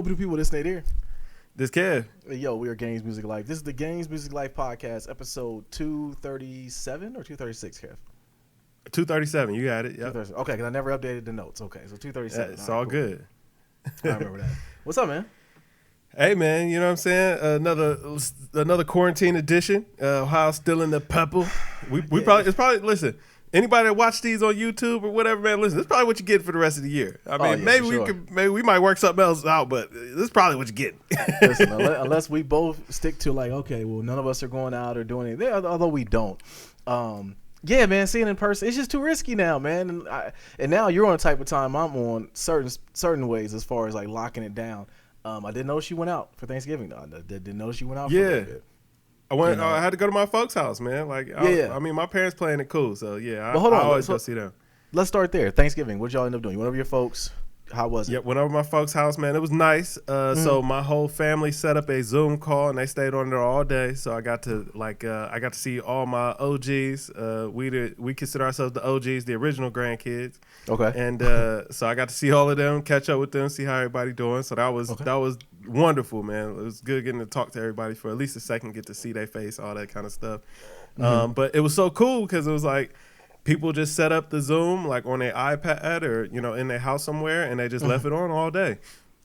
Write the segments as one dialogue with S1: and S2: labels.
S1: Yo, people, this Nate here.
S2: This Kev.
S1: Yo, we are Games Music Life. This is the Games Music Life podcast, episode 237 or 236, Kev?
S2: 237. You got it. Yep.
S1: Okay, because I never updated the notes. Okay, so 237.
S2: It's all good.
S1: I remember that. What's up, man?
S2: Hey, man, you know what I'm saying? Another quarantine edition. Ohio's still in the purple. Listen, anybody that watch these on YouTube or whatever, man, listen, this is probably what you get for the rest of the year. I mean, maybe we might work something else out, but this is probably what you get.
S1: Listen, unless we both stick to like, okay, well, none of us are going out or doing anything, although we don't. Yeah, man, seeing in person, it's just too risky now, man. And now you're on a type of time I'm on certain ways as far as like locking it down. I didn't know she went out for Thanksgiving, though. I didn't know she went out for a little bit.
S2: I had to go to my folks' house, man. I mean, my parents playing it cool, so yeah. I always go see them.
S1: Let's start there. Thanksgiving, what y'all end up doing? You went over to your folks? How was it?
S2: Yeah, went over to my folks' house, man. It was nice. So my whole family set up a Zoom call, and they stayed on there all day. So I got to see all my OGs. We consider ourselves the OGs, the original grandkids.
S1: Okay.
S2: And so I got to see all of them, catch up with them, see how everybody doing. So that was wonderful, man. It was good getting to talk to everybody for at least a second, get to see their face, all that kind of stuff. But it was so cool because it was like, people just set up the Zoom like on their iPad or in their house somewhere, and they just left it on all day.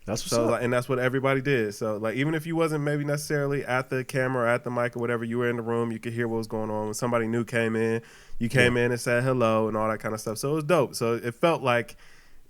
S1: That's what's up.
S2: And that's what everybody did. So like even if you wasn't maybe necessarily at the camera or at the mic or whatever, you were in the room, you could hear what was going on. When somebody new came in, you came in and said hello and all that kind of stuff. So it was dope. So it felt like,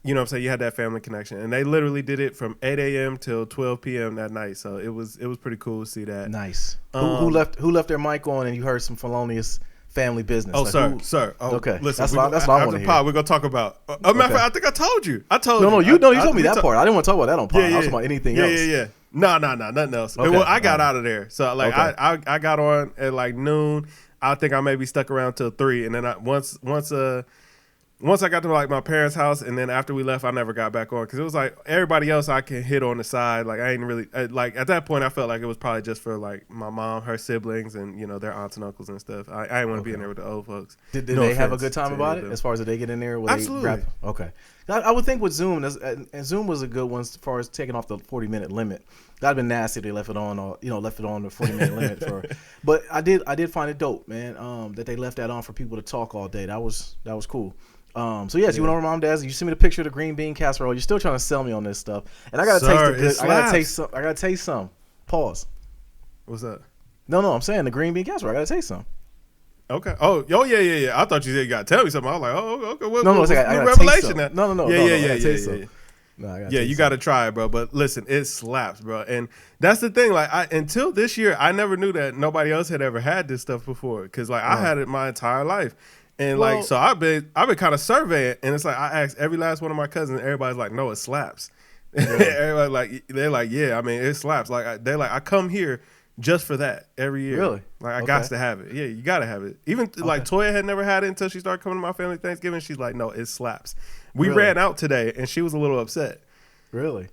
S2: what I'm saying, you had that family connection. And they literally did it from 8 a.m. till 12 p.m. that night. So it was pretty cool to see that.
S1: Nice. Who left their mic on and you heard some felonious family business?
S2: Oh, sir. Oh,
S1: okay.
S2: Listen,
S1: that's what I want to hear.
S2: We're gonna talk about. Matter of fact, I think I told you.
S1: You told me that part. I didn't want to talk about that on pod. I was talking about anything else.
S2: Yeah. No, nothing else.
S1: Okay.
S2: Well, I got out of there. So like I got on at like noon. I think I maybe stuck around till 3, and then once I got to like my parents' house, and then after we left, I never got back on because it was like everybody else I can hit on the side. Like I ain't really like at that point. I felt like it was probably just for like my mom, her siblings, and their aunts and uncles and stuff. I didn't want to be in there with the old folks.
S1: Did they have a good time about it? As far as did they get in there?
S2: Absolutely.
S1: Okay. I would think with Zoom, and Zoom was a good one as far as taking off the 40-minute limit. That'd been nasty if they left it on, or left it on the 40-minute limit for. But I did find it dope, man. That they left that on for people to talk all day. That was cool. So yes, you went over to Mom and Dad's. You sent me the picture of the green bean casserole. You're still trying to sell me on this stuff, and I gotta taste it. I gotta taste some. Pause.
S2: What's that?
S1: No, I'm saying the green bean casserole. I gotta taste some.
S2: Okay. Oh, yeah. I thought you said you gotta tell me something. I was like, oh, okay. What
S1: I gotta
S2: revelation that?
S1: No.
S2: Yeah. You gotta try it, bro. But listen, it slaps, bro. And that's the thing. Like, until this year, I never knew that nobody else had ever had this stuff before. Because like I had it my entire life. And so I've been kind of surveying, and it's like I asked every last one of my cousins. Everybody's like, no, it slaps. Everybody they're like, yeah, I mean, it slaps. Like they're like, I come here just for that every year.
S1: Really?
S2: Like I got to have it. Yeah, you got to have it. Even like Toya had never had it until she started coming to my family Thanksgiving. She's like, no, it slaps. We ran out today, and she was a little upset.
S1: Really?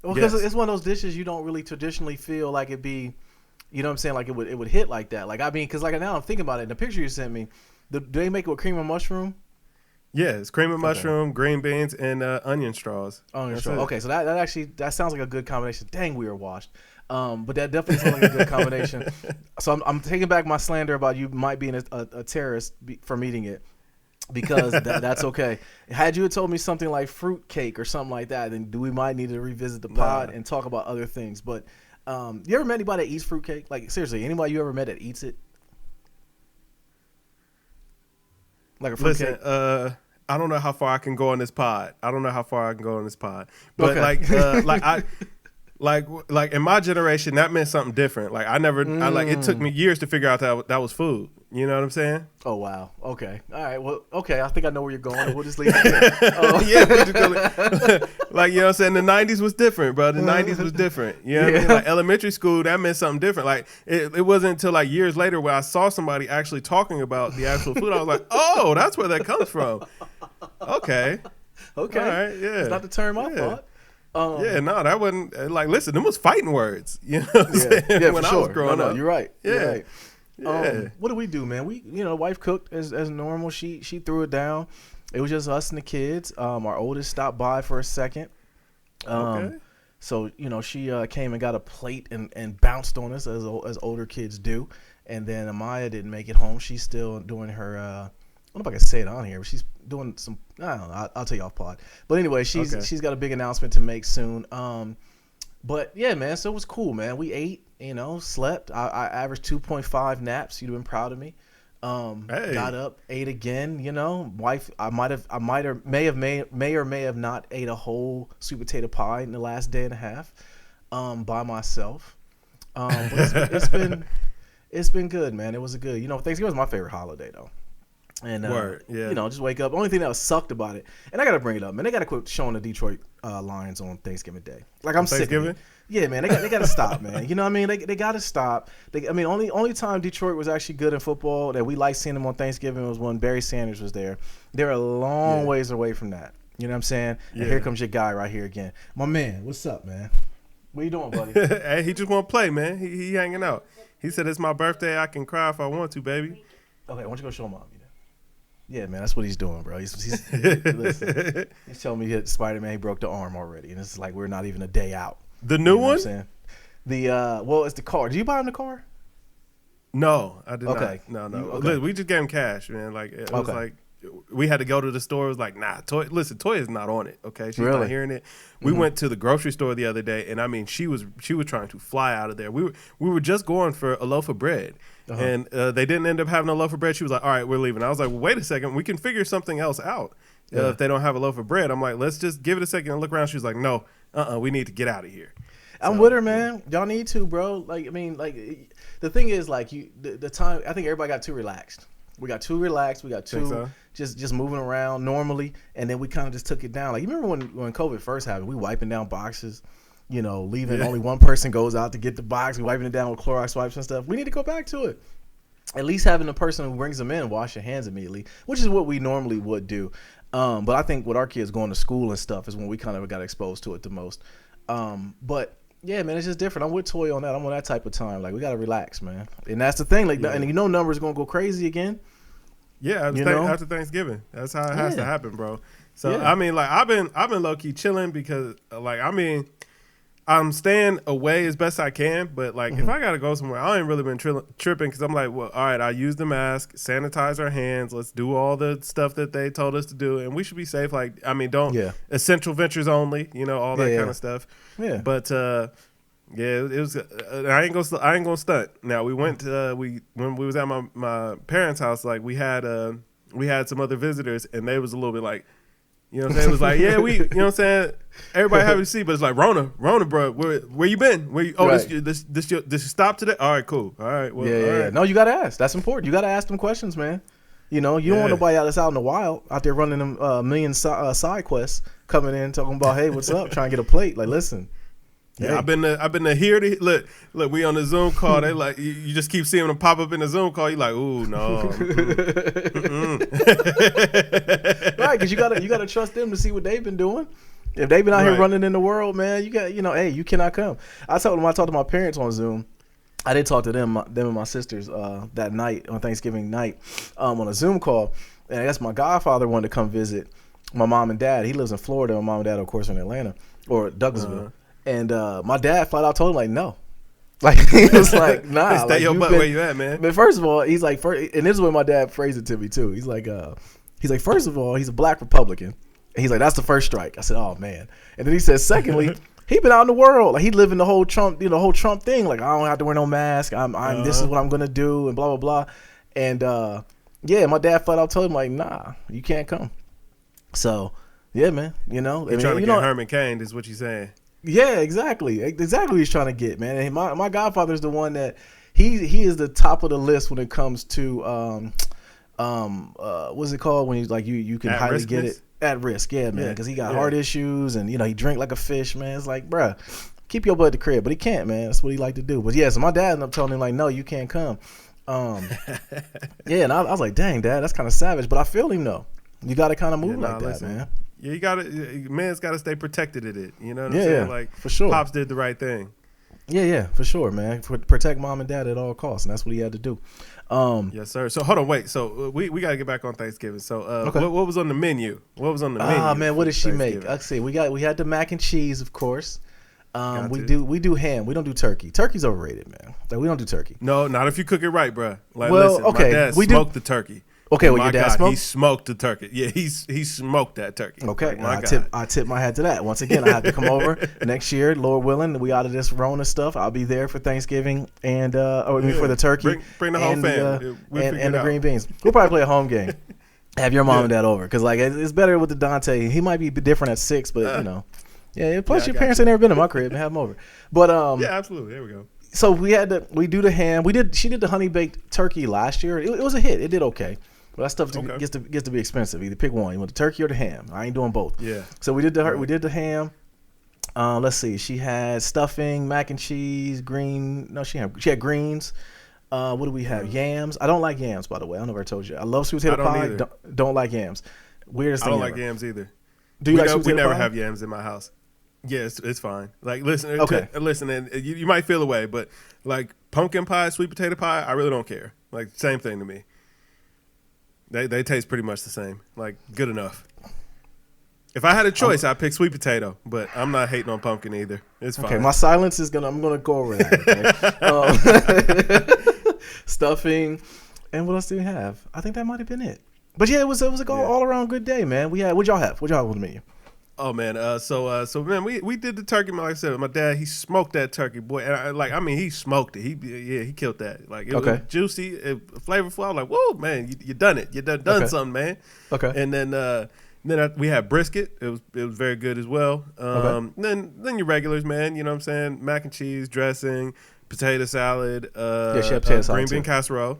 S1: Well, because it's one of those dishes you don't really traditionally feel like it'd be, you know what I'm saying? Like it would hit like that. Like I mean, because like now I'm thinking about it. In the picture you sent me. Do they make it with cream and mushroom?
S2: Yeah, it's cream and mushroom, green beans, and onion straws.
S1: Onion straws. Okay, so that sounds like a good combination. Dang, we are washed. But that definitely sounds like a good combination. So I'm taking back my slander about you might be a terrorist from eating it, because that's okay. Had you told me something like fruit cake or something like that, then we might need to revisit the pod and talk about other things. But you ever met anybody that eats fruit cake? Like seriously, anybody you ever met that eats it? Like a fruit cake?
S2: I don't know how far I can go on this pod. But like in my generation, that meant something different. Like it took me years to figure out that was food. You know what I'm saying?
S1: Oh wow. Okay. All right. Well. Okay. I think I know where you're going. We'll just leave it there.
S2: Yeah. Like, you know what I'm saying? The 90s was different, bro. The 90s was different. You know what I mean? Like elementary school, that meant something different. Like it wasn't until like years later where I saw somebody actually talking about the actual food. I was like, oh, that's where that comes from. Okay.
S1: All right.
S2: Yeah.
S1: It's not the term I thought.
S2: That wasn't like. Listen, them was fighting words. You know what I'm saying?
S1: Yeah,
S2: when
S1: for
S2: I
S1: sure.
S2: was growing up.
S1: You're right.
S2: Yeah.
S1: You're right.
S2: Yeah.
S1: What do we do, man? We, wife cooked as normal. She threw it down. It was just us and the kids. Our oldest stopped by for a second.
S2: Okay.
S1: So she came and got a plate and bounced on us as older kids do. And then Amaya didn't make it home. She's still doing her. I don't know if I can say it on here, but she's doing some. I don't know. I'll tell you off pod. But anyway, she's got a big announcement to make soon. But yeah, man. So it was cool, man. We ate, slept. I averaged 2.5 naps. You'd have been proud of me. Got up, ate again. Wife. I may have not ate a whole sweet potato pie in the last day and a half, by myself. But it's been good, man. It was a good. Thanksgiving was my favorite holiday though. And just wake up. Only thing that sucked about it, and I gotta bring it up, man. They gotta quit showing the Detroit Lions on Thanksgiving Day. Like I'm sick of it. Yeah, man. They gotta stop, man. You know what I mean? They gotta stop. Only time Detroit was actually good in football that we liked seeing them on Thanksgiving was when Barry Sanders was there. They're a long ways away from that. You know what I'm saying? Yeah. And here comes your guy right here again, my man. What's up, man? What you doing, buddy?
S2: Hey, he just want to play, man. He hanging out. He said it's my birthday. I can cry if I want to, baby.
S1: Okay, why don't you go show him off? Yeah, man, that's what he's doing, bro. Listen, he's telling me that Spider-Man broke the arm already, and it's like we're not even a day out.
S2: The new one?
S1: What I'm saying? It's the car. Did you buy him the car?
S2: No, I did
S1: not.
S2: No. Okay. We just gave him cash, man. Like it was like we had to go to the store. It was like, nah, Toy is not on it. Okay, she's not hearing it. We went to the grocery store the other day, and I mean, she was trying to fly out of there. We were just going for a loaf of bread. And they didn't end up having a loaf of bread. She was like, all right, we're leaving. I was like, well, wait a second. We can figure something else out if they don't have a loaf of bread. I'm like, let's just give it a second and look around. She was like, no, we need to get out of here.
S1: I'm with her, man. Y'all need to, bro. Like, I mean, like, the thing is, like, the time, I think everybody got too relaxed. We got too relaxed. We got too just moving around normally. And then we kind of just took it down. Like, you remember when COVID first happened, we wiping down boxes. Leaving only one person goes out to get the box. We wiping it down with Clorox wipes and stuff. We need to go back to it. At least having the person who brings them in wash your hands immediately, which is what we normally would do. But I think with our kids going to school and stuff is when we kind of got exposed to it the most. But yeah, man, it's just different. I'm with Toy on that. I'm on that type of time. Like, we got to relax, man. And that's the thing. Like, and numbers going to go crazy again.
S2: Yeah, after Thanksgiving. That's how it has to happen, bro. So, I mean, like, I've been low-key chilling because, like, I mean, I'm staying away as best I can, but like if I gotta go somewhere, I ain't really been tripping because I'm like, well, all right, I use the mask, sanitize our hands, let's do all the stuff that they told us to do, and we should be safe. Like, I mean, essential ventures only, all that kind of stuff. Yeah. But it was. I ain't gonna stunt. Now we went when we was at my parents' house, like we had some other visitors, and they was a little bit like. You know what I'm saying? It was like, yeah, you know what I'm saying? Everybody happy to see, but it's like, Rona, bro, where you been? This you stop today? All right, cool. All right. Well, all right.
S1: No, you got to ask. That's important. You got to ask them questions, man. You don't want nobody that's out in the wild, out there running them million side quests, coming in, talking about, hey, what's up? Trying to get a plate. Like, listen.
S2: Yeah, I've been to here to look. We on the Zoom call. They like you just keep seeing them pop up in the Zoom call. You like, ooh, no,
S1: right? Because you gotta trust them to see what they've been doing. If they've been out here running in the world, man, you got hey, you cannot come. I told them I talked to my parents on Zoom. I did talk to them and my sisters that night on Thanksgiving night on a Zoom call, and I guess my godfather wanted to come visit my mom and dad. He lives in Florida. My mom and dad, of course, are in Atlanta or Douglasville. And my dad flat out told him, like, no. Like, he was like, nah.
S2: Stay your butt where you at, man.
S1: But first of all, he's like, and this is what my dad phrased it to me, too. He's like, first of all, he's a black Republican. And he's like, that's the first strike. I said, oh, man. And then he said, secondly, he been out in the world. Like, he living the whole Trump, the whole Trump thing. Like, I don't have to wear no mask. This is what I'm going to do and blah, blah, blah. And, my dad flat out told him, like, nah, you can't come. So, yeah, man,
S2: You're trying to get Herman Cain is what you're saying.
S1: Yeah, exactly what he's trying to get, man. And my godfather's the one that he is the top of the list when it comes to what's it called when he's like you can highly get it at risk, yeah, man, because he got heart issues and he drink like a fish, man. It's like, bruh, keep your butt at the crib, but he can't, man. That's what he like to do. But yeah, so my dad ended up telling him like, no, you can't come. And I was like, dang, Dad, that's kind of savage, but I feel him though. You got to kind of move like that, man.
S2: Yeah, you gotta. Man's got to stay protected at it. You know what I'm saying? Like,
S1: for sure.
S2: Pops did the right thing.
S1: Yeah, for sure, man. Protect mom and dad at all costs, and that's what he had to do.
S2: Yes, sir. So hold on, wait. So we got to get back on Thanksgiving. So what was on the menu? What was on the menu?
S1: Man, what did she make? Let's see. We had the mac and cheese, of course. We do ham. We don't do turkey. Turkey's overrated, man. Like, we don't do turkey.
S2: No, not if you cook it right, bro. Like,
S1: well,
S2: listen,
S1: okay,
S2: my dad smoked the turkey.
S1: Okay, well, your dad smoked?
S2: He smoked the turkey. Yeah, he smoked that turkey.
S1: Okay, I tip my hat to that. Once again, I have to come over next year, Lord willing. We out of this Rona stuff. I'll be there for Thanksgiving and for the turkey.
S2: Bring the whole family
S1: and the green beans. We'll probably play a home game. Have your mom and dad over, because like it's better with the Dante. He might be different at 6, but you know, Plus your parents ain't never been in my crib and have them over. But
S2: yeah, absolutely. There we go.
S1: So we do the ham. She did the honey baked turkey last year. It was a hit. It did okay. But that stuff gets to be expensive. Either pick one. You want the turkey or the ham. I ain't doing both.
S2: Yeah.
S1: So we did the ham. Let's see. She had stuffing, mac and cheese, she had greens. What do we have? Yams. I don't like yams, by the way. I don't know if I told you. I love sweet potato pie. Don't like yams. Weirdest thing.
S2: I don't like yams either.
S1: Do you like sweet potato pie?
S2: We never have yams in my house. Yeah, it's fine. Like, listen, and you might feel away, but like pumpkin pie, sweet potato pie, I really don't care. Like, same thing to me. They taste pretty much the same. Like, good enough. If I had a choice, I'd pick sweet potato, but I'm not hating on pumpkin either. It's fine.
S1: Okay, my silence is I'm gonna go over that. Okay? Stuffing, and what else do we have? I think that might have been it. But yeah, it was all around good day, man. What'd y'all have? What'd y'all have with me?
S2: Oh man, so man, we did the turkey. Like I said, my dad, he smoked that turkey, boy. And he smoked it. He killed that. Like, it was juicy, flavorful. I was like, whoa, man, you done it. You done something, man. Okay. And then we had brisket. It was very good as well. Then your regulars, man. You know what I'm saying? Mac and cheese, dressing, potato salad. Green bean casserole,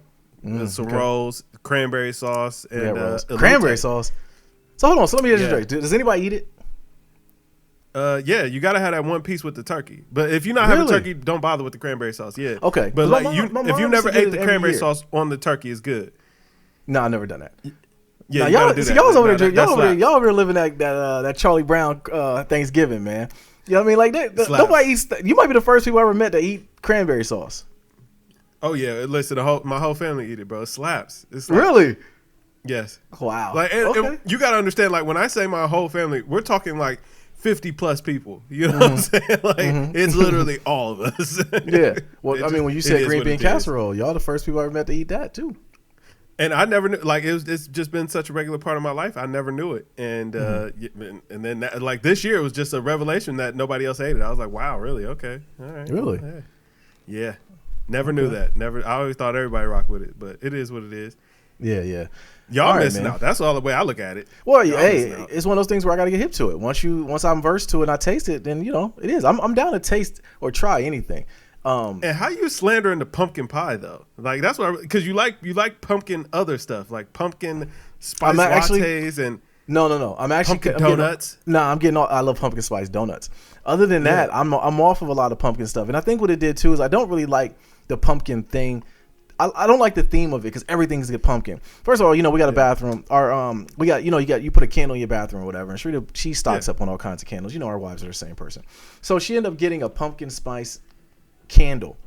S2: some rolls, cranberry sauce, and
S1: cranberry sauce. So hold on. So let me get this straight. Does anybody eat it?
S2: Yeah, you gotta have that one piece with the turkey. But if you're not having turkey, don't bother with the cranberry sauce. Yeah.
S1: Okay.
S2: But like if you never ate the cranberry sauce on the turkey, it's good.
S1: No, I've never done that.
S2: Yeah,
S1: y'all over there. Y'all over there living that Charlie Brown Thanksgiving, man. You know what I mean? Like nobody eats. You might be the first people I ever met to eat cranberry sauce.
S2: Oh yeah, listen, my whole family eat it, bro. It slaps.
S1: Really?
S2: Yes.
S1: Wow.
S2: Like, and you gotta understand, like, when I say my whole family, we're talking like 50 plus people. You know what I'm saying? Like, it's literally all of us.
S1: Yeah. Well, when you said green bean casserole, y'all the first people I ever met to eat that too.
S2: And I never knew, like, it's just been such a regular part of my life. I never knew it. And and then like this year, it was just a revelation that nobody else ate it. I was like, wow, really? Okay. All right.
S1: Really?
S2: Okay. Yeah. Never knew that. Never. I always thought everybody rocked with it, but it is what it is.
S1: Yeah.
S2: Y'all missing out. That's all the way I look at it.
S1: Well, it's one of those things where I got to get hip to it. Once I'm versed to it and I taste it, then it is. I'm down to taste or try anything.
S2: And how you slandering the pumpkin pie though? Like, that's what, because you like pumpkin other stuff, like pumpkin spice lattes and
S1: no. I'm actually
S2: pumpkin donuts.
S1: I love pumpkin spice donuts. Other than that, I'm off of a lot of pumpkin stuff, and I think what it did too is I don't really like the pumpkin thing. I don't like the theme of it because everything's a pumpkin. First of all, we got a bathroom. We got you put a candle in your bathroom or whatever. And she stocks up on all kinds of candles. Our wives are the same person. So she ended up getting a pumpkin spice candle.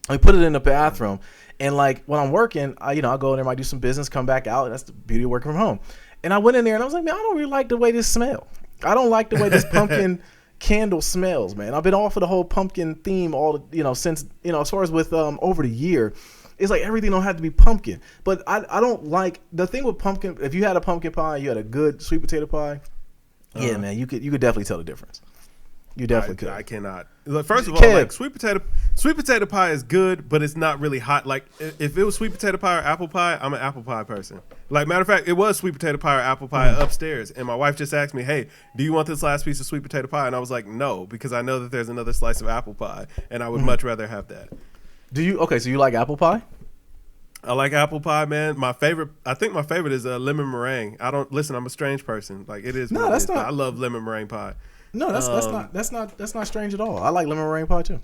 S1: We put it in the bathroom, and like when I'm working, I go in there, might do some business, come back out. That's the beauty of working from home. And I went in there and I was like, man, I don't really like the way this smells. I don't like the way this pumpkin candle smells, man. I've been off of the whole pumpkin theme since as far as with over the year. It's like everything don't have to be pumpkin. But I don't like the thing with pumpkin. If you had a pumpkin pie, you had a good sweet potato pie. Yeah, man, you could definitely tell the difference. You definitely could.
S2: I cannot. Look, first of all, like sweet potato pie is good, but it's not really hot. Like, if it was sweet potato pie or apple pie, I'm an apple pie person. Like, matter of fact, it was sweet potato pie or apple pie upstairs, and my wife just asked me, "Hey, do you want this last piece of sweet potato pie?" And I was like, "No," because I know that there's another slice of apple pie, and I would much rather have that.
S1: Do you? Okay, so you like apple pie?
S2: I like apple pie, man. I think my favorite is lemon meringue. I'm a strange person. Like, it is. No, that's not. I love lemon meringue pie.
S1: No, that's not strange at all. I like lemon meringue pie too.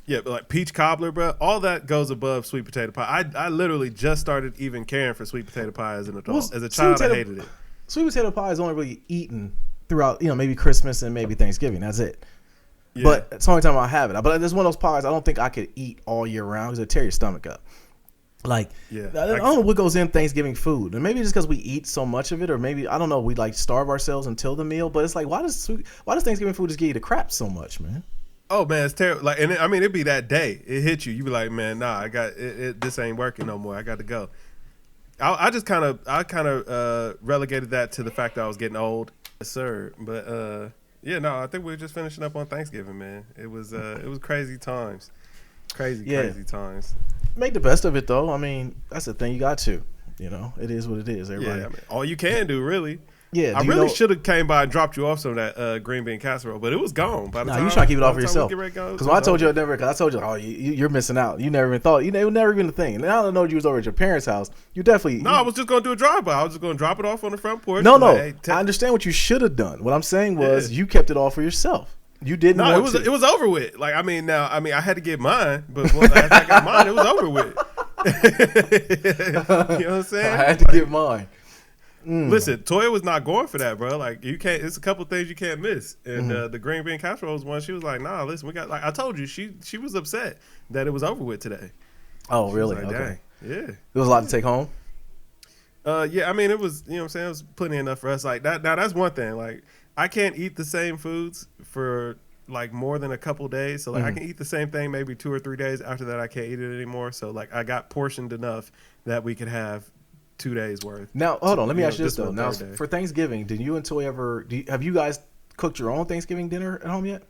S2: Yeah, but like peach cobbler, bro, all that goes above sweet potato pie. I literally just started even caring for sweet potato pie as an adult. As a child, I hated it.
S1: Sweet potato pie is only really eaten throughout, maybe Christmas and maybe Thanksgiving. That's it. Yeah. But it's the only time I have it. But it's one of those pies I don't think I could eat all year round because it tear your stomach up. Like, I don't know what goes in Thanksgiving food, and maybe just because we eat so much of it, or maybe I don't know, we like starve ourselves until the meal. But it's like, why does Thanksgiving food just get you the crap so much, man?
S2: Oh man, it's terrible. Like, and I mean, it'd be that day. It hit you. You be like, man, nah, I got it. This ain't working no more. I got to go. I just kind of relegated that to the fact that I was getting old, yes, sir. But yeah, no, I think we were just finishing up on Thanksgiving, man. It was crazy times, crazy times.
S1: Make the best of it, though. I mean, that's the thing. You got to, it is what it is. Everybody,
S2: I mean, all you can do, really.
S1: Yeah,
S2: I really should have came by and dropped you off some of that green bean casserole, but it was gone. By the time
S1: you trying to keep it all for yourself.
S2: Because
S1: I told you you're missing out. You never even thought. It was never even a thing. And now I know you was over at your parents' house. You definitely.
S2: No, I was just going to do a drive-by. I was just going to drop it off on the front porch.
S1: No. Like, hey, I understand what you should have done. What I'm saying was you kept it all for yourself. You didn't. No,
S2: it was over with. Like, I mean, I had to get mine, but once I got mine, it was over with. You know what I'm saying?
S1: I had to get mine.
S2: Listen, Toya was not going for that, bro. Like, you can't. It's a couple things you can't miss. And the green bean casserole was one. She was like, "Nah, listen, we got." Like I told you, she was upset that it was over with today.
S1: Oh, really?
S2: Like,
S1: okay.
S2: Dang. Yeah.
S1: There was a lot to take home.
S2: Yeah. I mean, it was. You know what I'm saying? It was plenty enough for us. Like that. Now that's one thing. Like, I can't eat the same foods for like more than a couple days. So like, I can eat the same thing maybe 2 or 3 days. After that, I can't eat it anymore. So like, I got portioned enough that we could have 2 days worth.
S1: Now, hold on. Let me ask you this though. Now, for Thanksgiving, did you and Toy ever? Have you guys cooked your own Thanksgiving dinner at home yet?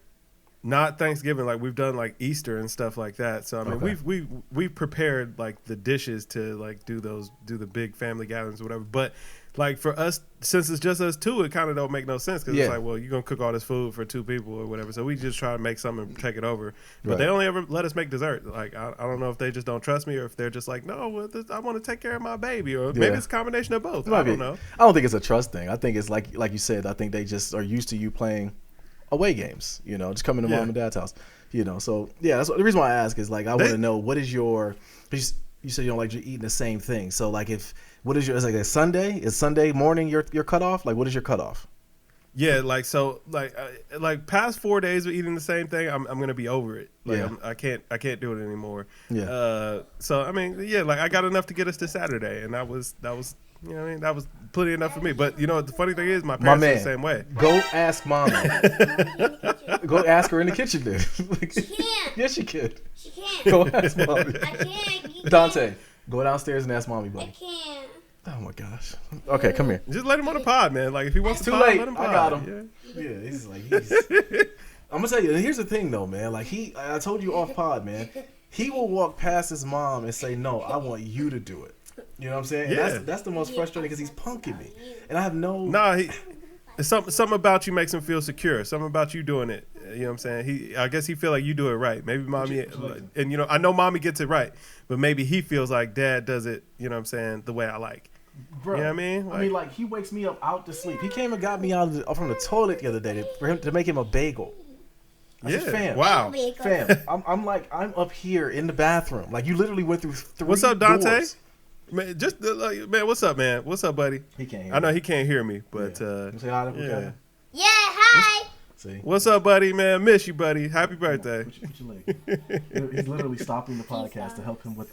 S2: Not Thanksgiving. Like we've done like Easter and stuff like that. So I mean, we've prepared like the dishes to like do the big family gatherings or whatever. But like for us, since it's just us two, it kind of don't make no sense because it's like, well, you're gonna cook all this food for 2 people or whatever. So we just try to make something and take it over. But they only ever let us make dessert. Like I don't know if they just don't trust me or if they're just like, no, well, I want to take care of my baby, or maybe it's a combination of both. I don't know.
S1: I don't think it's a trust thing. I think it's like you said. I think they just are used to you playing away games. Just coming to mom and dad's house. So yeah, that's the reason why I ask is like I want to know what is your. You said you don't like eating the same thing. So like what is your? It's like a Sunday. Is Sunday morning your cutoff? Like what is your cutoff?
S2: Yeah, like so, like past 4 days of eating the same thing, I'm gonna be over it. Like I can't do it anymore. Yeah. So I mean, yeah, like I got enough to get us to Saturday, and that was you know what I mean, that was plenty enough for me. But the funny thing is, my parents are the same way.
S1: Go ask mommy. Go ask her in the kitchen, dude.
S3: She can't.
S1: Yes, she can.
S3: She can't.
S1: Go ask mommy.
S3: I can't.
S1: Dante, go downstairs and ask mommy, buddy.
S3: I can't.
S1: Oh my gosh. Okay, come here.
S2: Just let him on the pod, man. Like if he wants to
S1: too
S2: pod,
S1: late.
S2: let him pod.
S1: I got him. Yeah, he's like I'm gonna tell you. Here's the thing, though, man. Like I told you off pod, man. He will walk past his mom and say, "No, I want you to do it." You know what I'm saying?
S2: Yeah.
S1: And that's the most frustrating because he's punking me, and I have no.
S2: Nah, something about you makes him feel secure. Something about you doing it. You know what I'm saying? I guess he feel like you do it right. Maybe mommy, and I know mommy gets it right, but maybe he feels like dad does it. You know what I'm saying? The way I like.
S1: Bro,
S2: you know what I mean?
S1: Like he wakes me up out to sleep. He came and got me out from the toilet the other day to make him a bagel. I said, fam,
S2: wow,
S1: fam. I'm up here in the bathroom. Like you literally went through 3
S2: What's up, Dante?
S1: doors.
S2: Man, man, what's up, man? What's up, buddy?
S1: He can't hear
S2: I know he can't hear me, but
S1: say hi to him.
S3: Yeah, hi.
S1: See?
S2: What's up, buddy, man? Miss you, buddy. Happy birthday.
S1: Put your leg. He's literally stopping the podcast to help him with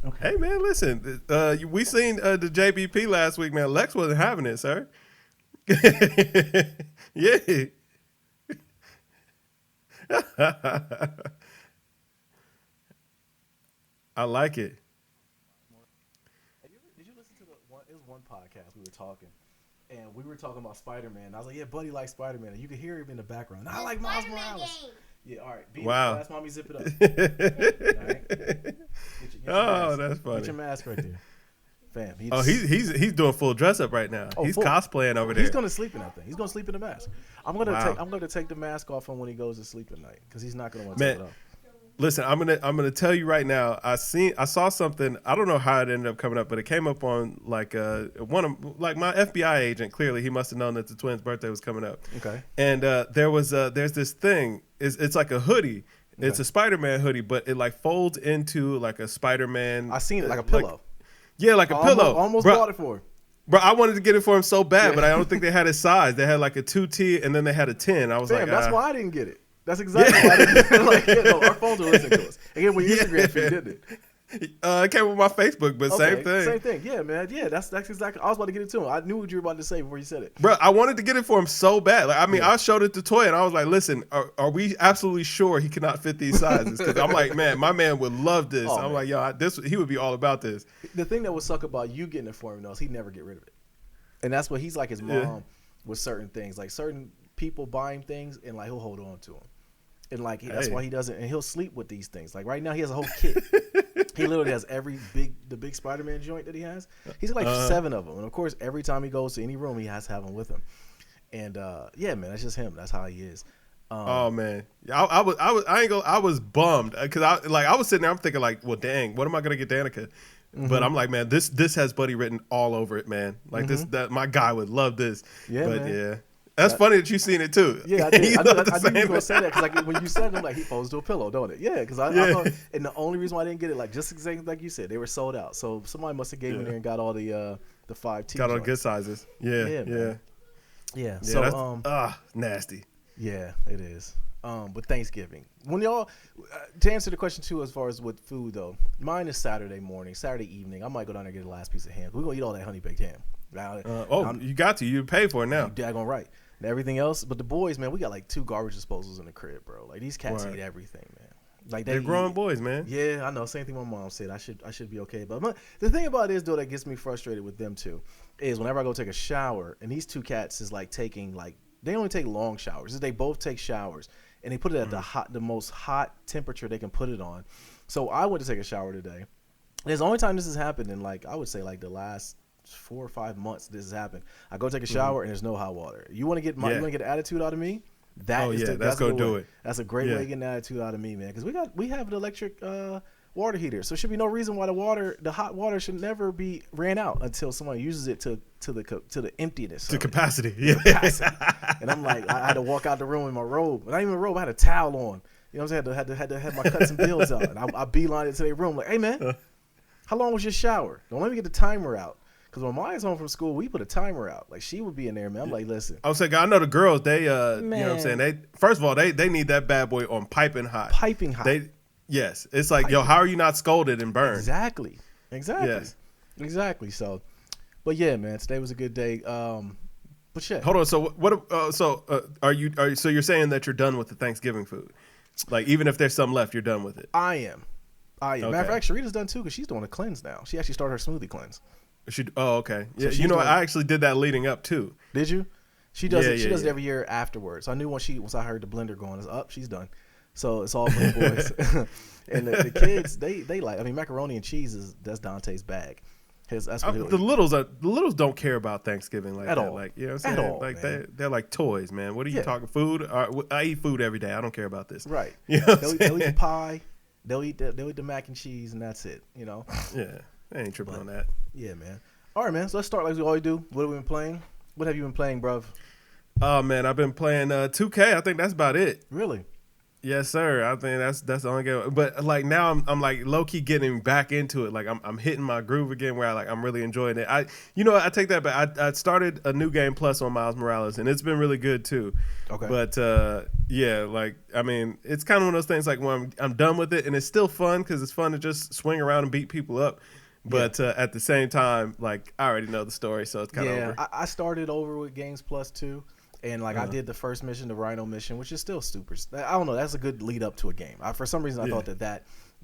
S1: Okay.
S2: Hey man, listen. We seen the JBP last week, man. Lex wasn't having it, sir. Yeah. I like it.
S1: Did you listen to it was one podcast we were talking, and we were talking about Spider-Man. I was like, yeah, buddy likes Spider-Man. And you could hear him in the background. I like Miles Morales. Yeah, all right.
S2: Wow.
S1: Ask mommy zip it up. All right? Get your
S2: that's funny.
S1: Get your mask right there. Fam.
S2: He's doing full dress up right now. He's cosplaying over there.
S1: He's gonna sleep in that thing. He's gonna sleep in the mask. I'm gonna take the mask off him when he goes to sleep at night because he's not gonna want to take it off.
S2: Listen, I'm gonna tell you right now. I saw something. I don't know how it ended up coming up, but it came up on like one of like my FBI agent. Clearly, he must have known that the twins' birthday was coming up.
S1: Okay.
S2: And there's this thing. It's like a hoodie. Okay. It's a Spider-Man hoodie, but it like folds into like a Spider-Man.
S1: I seen it like a pillow.
S2: Like a pillow.
S1: Almost bought it for him.
S2: Bro, I wanted to get it for him so bad, but I don't think they had his size. They had like a 2T and then they had a 10. I was like,
S1: that's why I didn't get it. That's exactly why I didn't get it. Like, our phones are listening to us. Again, when your Instagram feed did it.
S2: It came with my Facebook, but same thing.
S1: Same thing. Yeah, man. Yeah, that's exactly. I was about to get it to him. I knew what you were about to say before you said it.
S2: Bro, I wanted to get it for him so bad. Like, I mean, I showed it to Toy, and I was like, "Listen, are we absolutely sure he cannot fit these sizes?" Because I'm like, "Man, my man would love this."
S1: Oh,
S2: I'm
S1: man.
S2: like, "Yo, he would be all about this."
S1: The thing that would suck about you getting it for him though is he'd never get rid of it, and that's what he's like his mom with certain things, like certain people buying things, and like he'll hold on to them, and like that's why he doesn't, and he'll sleep with these things. Like right now, he has a whole kit. He literally has the big Spider-Man joint that he has. He's got like 7 of them, and of course, every time he goes to any room, he has to have them with him. And yeah, man, that's just him. That's how he is.
S2: Oh man, I was bummed because I was sitting there, I'm thinking like, well, dang, what am I gonna get Danica? But I'm like, man, this has Buddy written all over it, man. Like that my guy would love this.
S1: Yeah,
S2: but
S1: man.
S2: yeah. That's funny that you've seen it too.
S1: Yeah, I did. I knew you were going to say that because like, when you said it, I'm like, he folds to a pillow, don't it? Yeah, because I thought, and the only reason why I didn't get it, like just exactly like you said, they were sold out. So somebody must have gave me there and got all the 5 T.
S2: Got all the good sizes. Yeah.
S1: So
S2: that's, nasty.
S1: Yeah, it is. But Thanksgiving, when y'all, to answer the question too, as far as with food though, mine is Saturday morning, Saturday evening. I might go down there and get the last piece of ham. We're gonna eat all that honey baked ham.
S2: You got to. You pay for it now.
S1: You daggone right. And everything else, but the boys, man, we got like 2 garbage disposals in the crib, bro. Like these cats eat everything, man. Like
S2: they're grown boys, man.
S1: Yeah, I know. Same thing my mom said. I should be okay. But the thing about it is though that gets me frustrated with them too, is whenever I go take a shower, and these 2 cats is like taking like they only take long showers. They both take showers, and they put it at the most hot temperature they can put it on. So I went to take a shower today. It's the only time this has happened in like I would say like the last 4 or 5 months this has happened. I go take a shower and there's no hot water. You want to get you want to get attitude out of me? That's
S2: go do it.
S1: That's a great way to get an attitude out of me, man. Because we have an electric water heater, so there should be no reason why the hot water should never be ran out until someone uses it to the emptiness,
S2: to capacity. Yeah.
S1: Capacity. And I'm like, I had to walk out the room in my robe, not even a robe. I had a towel on. You know what I'm saying? Had to have my cuts and bills out, and I beelined it to their room like, hey man, how long was your shower? Don't let me get the timer out. Because when Maya's home from school, we put a timer out. Like, she would be in there, man. I'm like, listen.
S2: I was like, I know the girls, they, you know what I'm saying? First of all, they need that bad boy on piping hot.
S1: Piping hot.
S2: Yes. It's like, yo, how are you not scolded and burned?
S1: Exactly.
S2: Yes.
S1: Exactly. So, but yeah, man, today was a good day. But shit.
S2: Hold on. So are you so you're saying that you're done with the Thanksgiving food? Like, even if there's some left, you're done with it?
S1: I am.
S2: Okay.
S1: Matter of fact, Sharita's done too because she's doing a cleanse now. She actually started her smoothie cleanse.
S2: Okay. Yeah, so I actually did that leading up too.
S1: Did you? She does it. She does it every year afterwards. So I knew once I heard the blender going, it's up. She's done. So it's all for the boys. And the kids, they like. I mean, macaroni and cheese that's Dante's bag. That's what
S2: the littles don't care about Thanksgiving like
S1: at
S2: that.
S1: all.
S2: Like, you know what I'm saying?
S1: At all,
S2: like
S1: man.
S2: they're like toys, man. What are you talking? Food? I eat food every day. I don't care about this.
S1: Right.
S2: You know
S1: they'll eat the pie. They'll eat the mac and cheese, and that's it. You know.
S2: Yeah. I ain't tripping on that.
S1: Yeah, man. All right, man. So let's start like we always do. What have we been playing? What have you been playing, bruv?
S2: Oh man, I've been playing 2K. I think that's about it.
S1: Really?
S2: Yes, sir. I think that's the only game. But like now, I'm like low key getting back into it. Like I'm hitting my groove again, where I'm really enjoying it. I take that back. I started a new game plus on Miles Morales, and it's been really good too.
S1: Okay.
S2: But yeah, like I mean, it's kind of one of those things. Like when I'm done with it, and it's still fun because it's fun to just swing around and beat people up. But at the same time, like I already know the story, so it's kind of over.
S1: I started over with Games Plus too. And like I did the first mission, the Rhino mission, which is still super. I don't know. That's a good lead up to a game. For some reason, I thought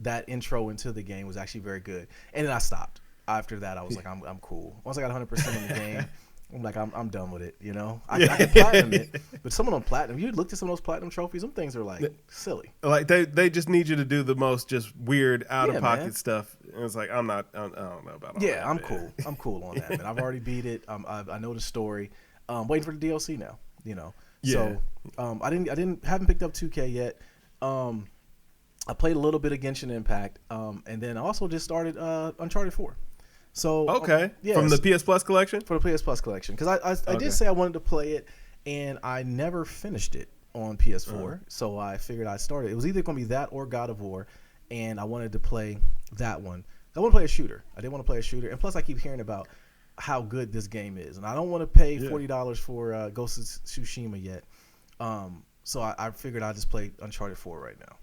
S1: that intro into the game was actually very good. And then I stopped. After that, I was like, I'm cool. Once I got 100% in the game, I'm like, I'm done with it. You know, I can platinum it, but some of them platinum. You looked at some of those platinum trophies. Some things are like silly.
S2: Like they just need you to do the most just weird out of pocket stuff. And it's like I don't know about all that.
S1: I'm cool. I'm cool on that. Man. I've already beat it. I know the story. Waiting for the DLC now. You know, so I haven't picked up 2K yet. I played a little bit of Genshin Impact, and then I also just started Uncharted 4. So
S2: from the PS Plus collection.
S1: For the PS Plus collection, because I did say I wanted to play it, and I never finished it on PS4. So I figured I'd start it. It was either going to be that or God of War, and I wanted to play that one. I want to play a shooter. I did want to play a shooter, and plus I keep hearing about how good this game is, and I don't want to pay $40 for Ghost of Tsushima yet. So I figured I'd just play Uncharted 4 right now.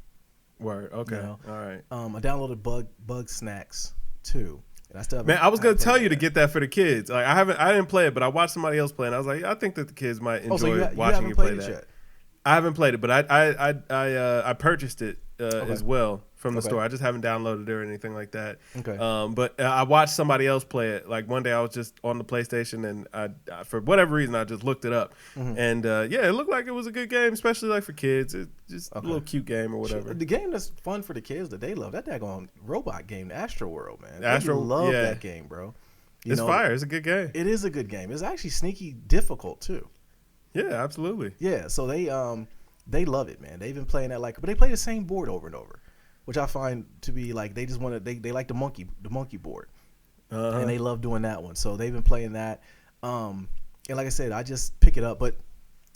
S2: Word. Okay.
S1: You know?
S2: All right.
S1: I downloaded Bug Snacks too, and I still
S2: Man, I was gonna tell you to get that for the kids. Like I didn't play it, but I watched somebody else play, and I was like, I think that the kids might enjoy watching you play that. Yet. I haven't played it, but I purchased it as well from the store. I just haven't downloaded it or anything like that.
S1: Okay.
S2: But I watched somebody else play it. Like one day I was just on the PlayStation, and I for whatever reason I just looked it up, and it looked like it was a good game, especially like for kids. It's just a little cute game or whatever.
S1: The game that's fun for the kids that they love, that daggone robot game, Astro World, man. I love that game, bro.
S2: It's fire. It's a good game.
S1: It is a good game. It's actually sneaky difficult too.
S2: Yeah, absolutely.
S1: Yeah, so they love it, man. They've been playing that but they play the same board over and over, which I find to be like they just want to they like the monkey board, and they love doing that one. So they've been playing that, and like I said, I just pick it up. But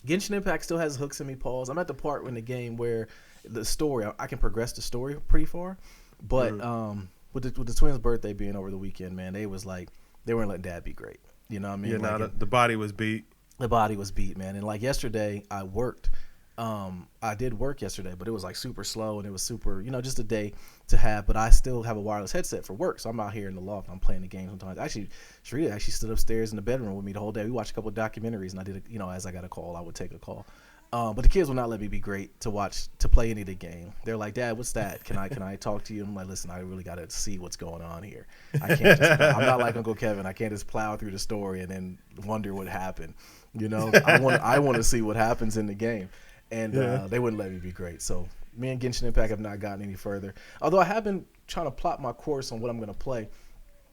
S1: Genshin Impact still has hooks in me, Pauls. I'm at the part in the game where the story I can progress the story pretty far, but with the twins' birthday being over the weekend, man, they weren't letting Dad be great. You know what I mean?
S2: Yeah, the body was beat.
S1: The body was beat, man. And like yesterday, I worked. I did work yesterday, but it was like super slow and it was super, just a day to have. But I still have a wireless headset for work, so I'm out here in the loft. I'm playing the game sometimes. Actually, Sharita actually stood upstairs in the bedroom with me the whole day. We watched a couple of documentaries, and I did, as I got a call, I would take a call. But the kids will not let me be great to play any of the game. They're like, Dad, what's that? Can I talk to you? And I'm like, listen, I really got to see what's going on here. I can't. I'm not like Uncle Kevin. I can't just plow through the story and then wonder what happened. I want to see what happens in the game, and they wouldn't let me be great. So me and Genshin Impact have not gotten any further. Although I have been trying to plot my course on what I'm going to play,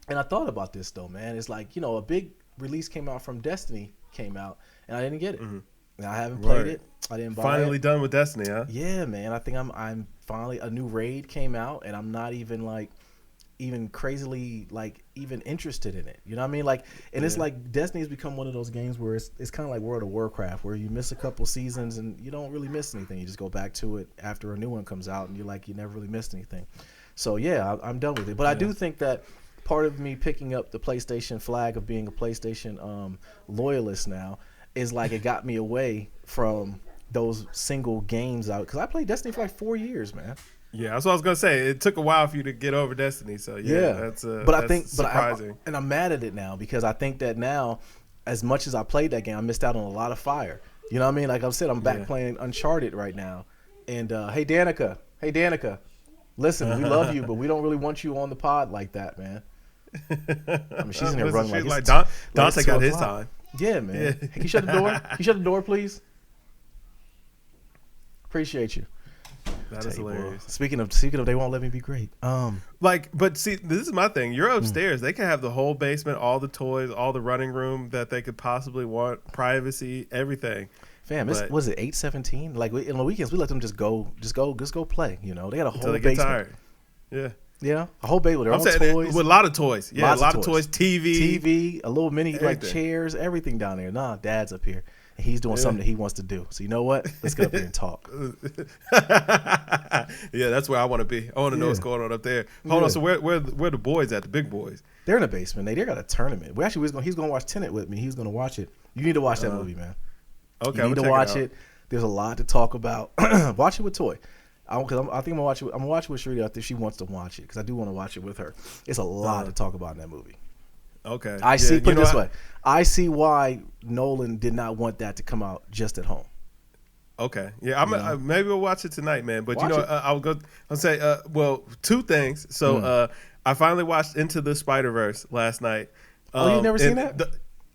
S1: and I thought about this though, man. It's like a big release came out from Destiny came out, and I didn't get it. And I haven't played it. I didn't buy it.
S2: Finally done with Destiny, huh?
S1: Yeah, man. I think I'm finally a new raid came out, and I'm not even crazily even interested in it. You know what I mean? It's like Destiny has become one of those games where it's kind of like World of Warcraft, where you miss a couple seasons and you don't really miss anything. You just go back to it after a new one comes out, and you're like you never really missed anything. So yeah, I'm done with it. But I do think that part of me picking up the PlayStation flag of being a PlayStation loyalist now is like it got me away from those single games out, because I played Destiny for like 4 years, man.
S2: Yeah, that's what I was gonna say. It took a while for you to get over Destiny, so that's surprising.
S1: But I'm mad at it now, because I think that now, as much as I played that game, I missed out on a lot of fire. You know what I mean? Like I said, I'm back playing Uncharted right now. And hey Danica, listen, we love you, but we don't really want you on the pod like that, man. I mean, she's in here running like
S2: Dante got his time.
S1: Yeah, man. Yeah. Can you shut the door? Can you shut the door, please? Appreciate you.
S2: That is hilarious.
S1: Speaking of, they won't let me be great.
S2: But see, this is my thing. You're upstairs. They can have the whole basement, all the toys, all the running room that they could possibly want, privacy, everything.
S1: Fam, was it 8:17? Like in the weekends, we let them just go play. They got a whole
S2: they
S1: basement.
S2: Get tired. Yeah.
S1: Yeah, a whole basement.
S2: I'm saying toys. With a lot of toys. Yeah, a lot of toys. TV,
S1: a little mini chairs, everything down there. Nah, Dad's up here. And he's doing something that he wants to do. So you know what? Let's get up there and talk.
S2: Yeah, that's where I want to be. I want to know what's going on up there. Hold on. So where the boys at? The big boys?
S1: They're in the basement. They got a tournament. He's going to watch Tenet with me. He's going to watch it. You need to watch that movie, man.
S2: Okay,
S1: you need to watch it. There's a lot to talk about. Watch it with Toy. I think I'm gonna watch it. I'm gonna watch it with Sharita if she wants to watch it, because I do want to watch it with her. It's a lot to talk about in that movie.
S2: Okay.
S1: I see. Put it this way, I see why Nolan did not want that to come out just at home.
S2: Okay. Yeah. Maybe we'll watch it tonight, man. But I'll say two things. So I finally watched Into the Spider-Verse last night.
S1: You've never seen that?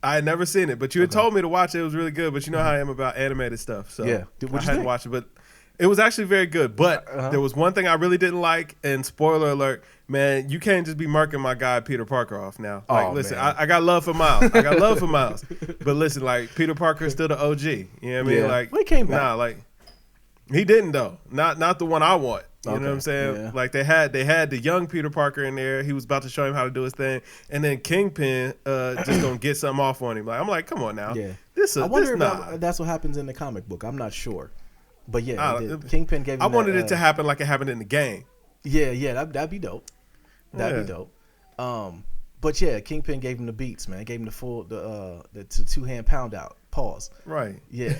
S2: I had never seen it, but you had told me to watch it. It was really good. But you know how I am about animated stuff, so I hadn't watched it. But it was actually very good. But there was one thing I really didn't like, and spoiler alert, man, you can't just be murking my guy Peter Parker off now. Listen, I got love for Miles. But listen, like, Peter Parker is still the OG. You know what I mean? Like,
S1: he came back.
S2: Nah, he didn't though. Not the one I want. You know what I'm saying? Yeah. Like they had the young Peter Parker in there. He was about to show him how to do his thing, and then Kingpin just gonna get something off on him. Like, I'm like, come on now. Yeah.
S1: I wonder if that's what happens in the comic book. I'm not sure, but Kingpin gave him
S2: I wanted it to happen like it happened in the game.
S1: Yeah, that'd be dope. That'd be dope. But yeah, Kingpin gave him the beats, man. Gave him the full the 2-hand pound out. Pause.
S2: Right.
S1: Yeah.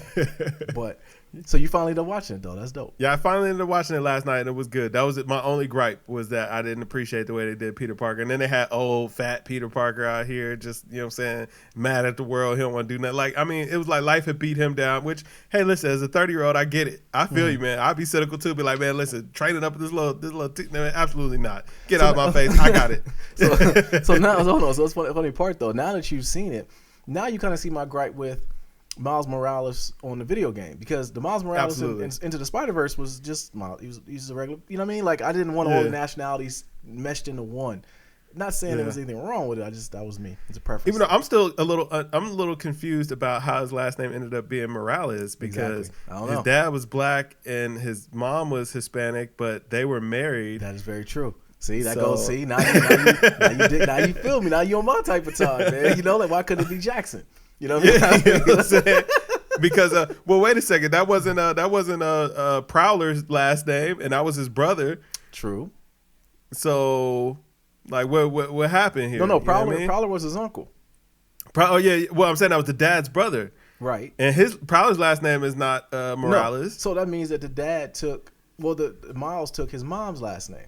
S1: But so you finally done watching it though. That's dope.
S2: Yeah, I finally ended up watching it last night and it was good. That was it. My only gripe was that I didn't appreciate the way they did Peter Parker. And then they had old fat Peter Parker out here just, you know what I'm saying, mad at the world. He don't want to do nothing. Like, I mean, it was like life had beat him down, which, hey, listen, as a 30-year-old, I get it. I feel you, man. I'd be cynical too. Be like, man, listen, training up this little no, absolutely not. Get out of my face. I got it.
S1: So now, hold on. So it's funny part though. Now that you've seen it, now you kind of see my gripe with Miles Morales on the video game, because the Miles Morales Into the Spider-Verse was just Miles. He was a regular, you know what I mean? Like, I didn't want all the nationalities meshed into one. Not saying there was anything wrong with it. That was me. It's a preference.
S2: Even though I'm still a little confused about how his last name ended up being Morales, because his dad was black and his mom was Hispanic, but they were married.
S1: That is very true. See, that goes. See, now you feel me. Now you on my type of time, man. You know, like, why couldn't it be Jackson? You know what I mean?
S2: You know what I'm saying? Because well, wait a second. That wasn't Prowler's last name, and that was his brother.
S1: True.
S2: So, like, what happened here?
S1: No, Prowler was his uncle.
S2: Oh yeah. Well, I'm saying that was the dad's brother,
S1: right?
S2: And Prowler's last name is not Morales.
S1: No. So that means that the dad took the Miles took his mom's last name.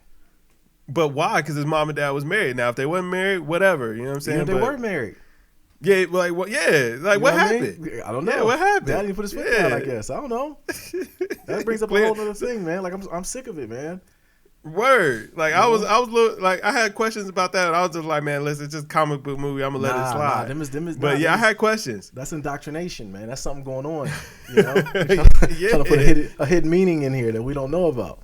S2: But why? Because his mom and dad was married. Now, if they weren't married, whatever. You know what I'm saying?
S1: They were married.
S2: Yeah, like what? Yeah, like what happened?
S1: I don't know.
S2: Yeah, what happened?
S1: Dad didn't put his foot down, I guess. I don't know. That brings up a whole other thing, man. Like, I'm sick of it, man.
S2: Word. Like, I was like, I had questions about that, and I was just like, man, listen, it's just a comic book movie. I'm gonna let it slide. I had questions.
S1: That's indoctrination, man. That's something going on. You know, trying to put a hidden meaning in here that we don't know about.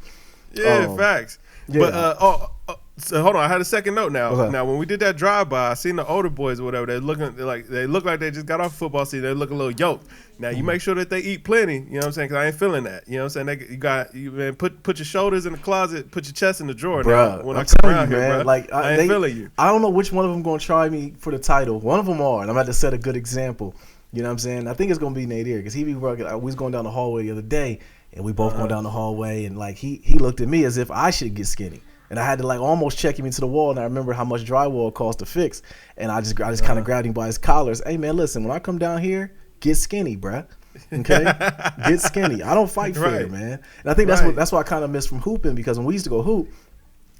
S2: Yeah, facts. Yeah. But so hold on, I had a second note now. Okay. Now, when we did that drive-by, I seen the older boys or whatever. They look like they just got off football season. They look a little yoked. Now, you make sure that they eat plenty. You know what I'm saying? Because I ain't feeling that. You know what I'm saying? Put your shoulders in the closet, put your chest in the drawer.
S1: Bruh,
S2: now, when I come around here, man.
S1: Like,
S2: I ain't feeling you.
S1: I don't know which one of them going to try me for the title. One of them are, and I'm about to set a good example. You know what I'm saying? I think it's going to be Nadir, because he be working. We was going down the hallway the other day, and we both going down the hallway, and like he looked at me as if I should get skinny. And I had to like almost check him into the wall, and I remember how much drywall cost to fix. And I just kind of grabbed him by his collars. Hey man, listen, when I come down here, get skinny, bruh. Okay, get skinny. I don't fight fair, man. And I think that's what I kind of missed from hooping, because when we used to go hoop,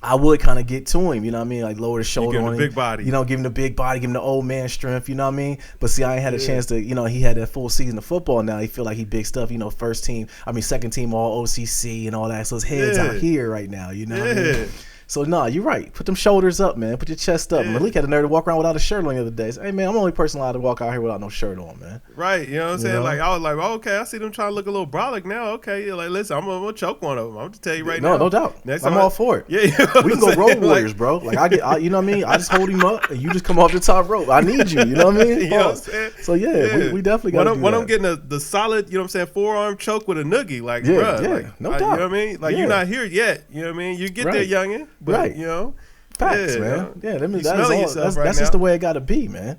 S1: I would kind of get to him, you know what I mean? Like, lower the shoulder on him.
S2: Big body.
S1: You know, give him the big body, give him the old man strength, you know what I mean? But see, I ain't had a chance to, you know, he had that full season of football now. He feel like he big stuff, you know, second team all OCC and all that. So his head's out here right now, you know what I mean? So, no, you're right. Put them shoulders up, man. Put your chest up. Malik had a nerve to walk around without a shirt on the other day. So, hey, man, I'm the only person allowed to walk out here without no shirt on, man.
S2: Right. You know what I'm saying? Like, I was like, oh, okay, I see them trying to look a little brolic now. Okay. You're like, listen, I'm going to choke one of them. I'm going to tell you right now.
S1: No doubt. I'm all for it.
S2: Yeah. You know
S1: we can go road warriors, bro. Like, you know what I mean? I just hold him up, and you just come off the top rope. I need you. You know what I mean?
S2: You know what I'm saying?
S1: So, we definitely got to do that.
S2: When I'm getting the solid, you know what I'm saying, forearm choke with a noogie, like,
S1: bruh.
S2: Like,
S1: no doubt.
S2: You know what I mean? Like, you're not here yet. You know what I mean? You get there, youngin'. But, you know.
S1: Facts, man. Yeah, that's just the way it got to be, man.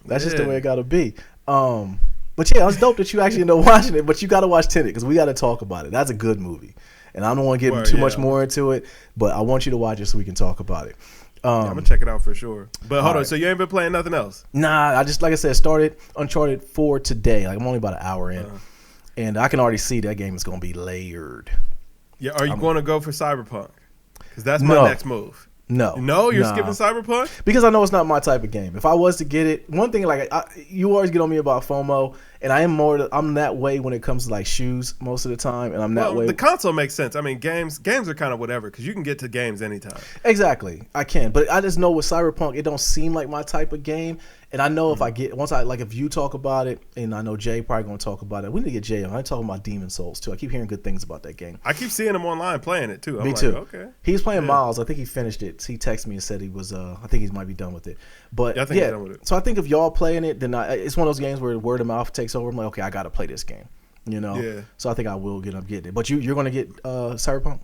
S1: That's just the way it got to be. But yeah, it's dope that you actually end up watching it. But you got to watch Tenet, because we got to talk about it. That's a good movie, and I don't want to get too much more into it. But I want you to watch it so we can talk about it.
S2: I'm gonna check it out for sure. But hold on, so you ain't been playing nothing else?
S1: Nah, I just, like I said, started Uncharted 4 today. Like, I'm only about an hour in, and I can already see that game is gonna be layered.
S2: Yeah, are you going to go for Cyberpunk? Because that's my next move.
S1: No,
S2: you're skipping Cyberpunk?
S1: Because I know it's not my type of game. If I was to get it, one thing, like, you always get on me about FOMO, and I'm that way when it comes to like shoes most of the time, and I'm that way.
S2: The console makes sense. I mean, games are kind of whatever, because you can get to games anytime.
S1: Exactly, I can, but I just know with Cyberpunk, it don't seem like my type of game. And I know if you talk about it, and I know Jay probably gonna talk about it. We need to get Jay on. I'm talking about Demon Souls too. I keep hearing good things about that game.
S2: I keep seeing him online playing it too.
S1: Me too. Okay. He was playing Miles. I think he finished it. He texted me and said he was. I think he might be done with it. But
S2: I think he's done with it.
S1: So I think if y'all playing it, then it's one of those games where word of mouth takes over. I'm like, okay, I got to play this game. You know.
S2: Yeah.
S1: So I think I will getting it. But you're gonna get Cyberpunk.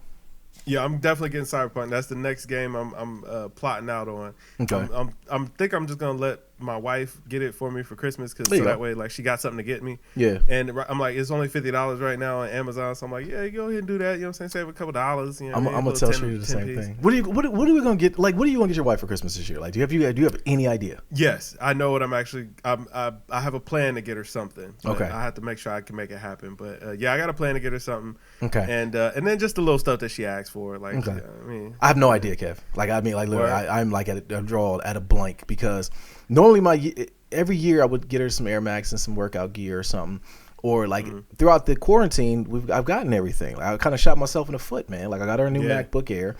S2: Yeah, I'm definitely getting Cyberpunk. That's the next game I'm plotting out on.
S1: Okay.
S2: I'm think I'm just gonna let my wife get it for me for Christmas because so that way like she got something to get me.
S1: Yeah.
S2: And I'm like, it's only $50 right now on Amazon, so I'm like, yeah, go ahead and do that. You know what I'm saying? Save a couple dollars. You know,
S1: I'm gonna tell Sheree the same thing. What are we gonna get? Like, what are you gonna get your wife for Christmas this year? Like, do you have any idea?
S2: Yes, I know what I'm actually. I have a plan to get her something.
S1: Okay.
S2: I have to make sure I can make it happen. But yeah, I got a plan to get her something.
S1: Okay.
S2: And then just the little stuff that she asks for. Like,
S1: okay.
S2: I mean,
S1: I have no idea, Kev. Like, I mean, like literally, I'm like at a draw at a blank because normally every year I would get her some Air Max and some workout gear or something. Or like throughout the quarantine, I've gotten everything. Like, I kind of shot myself in the foot, man. Like I got her a new MacBook Air.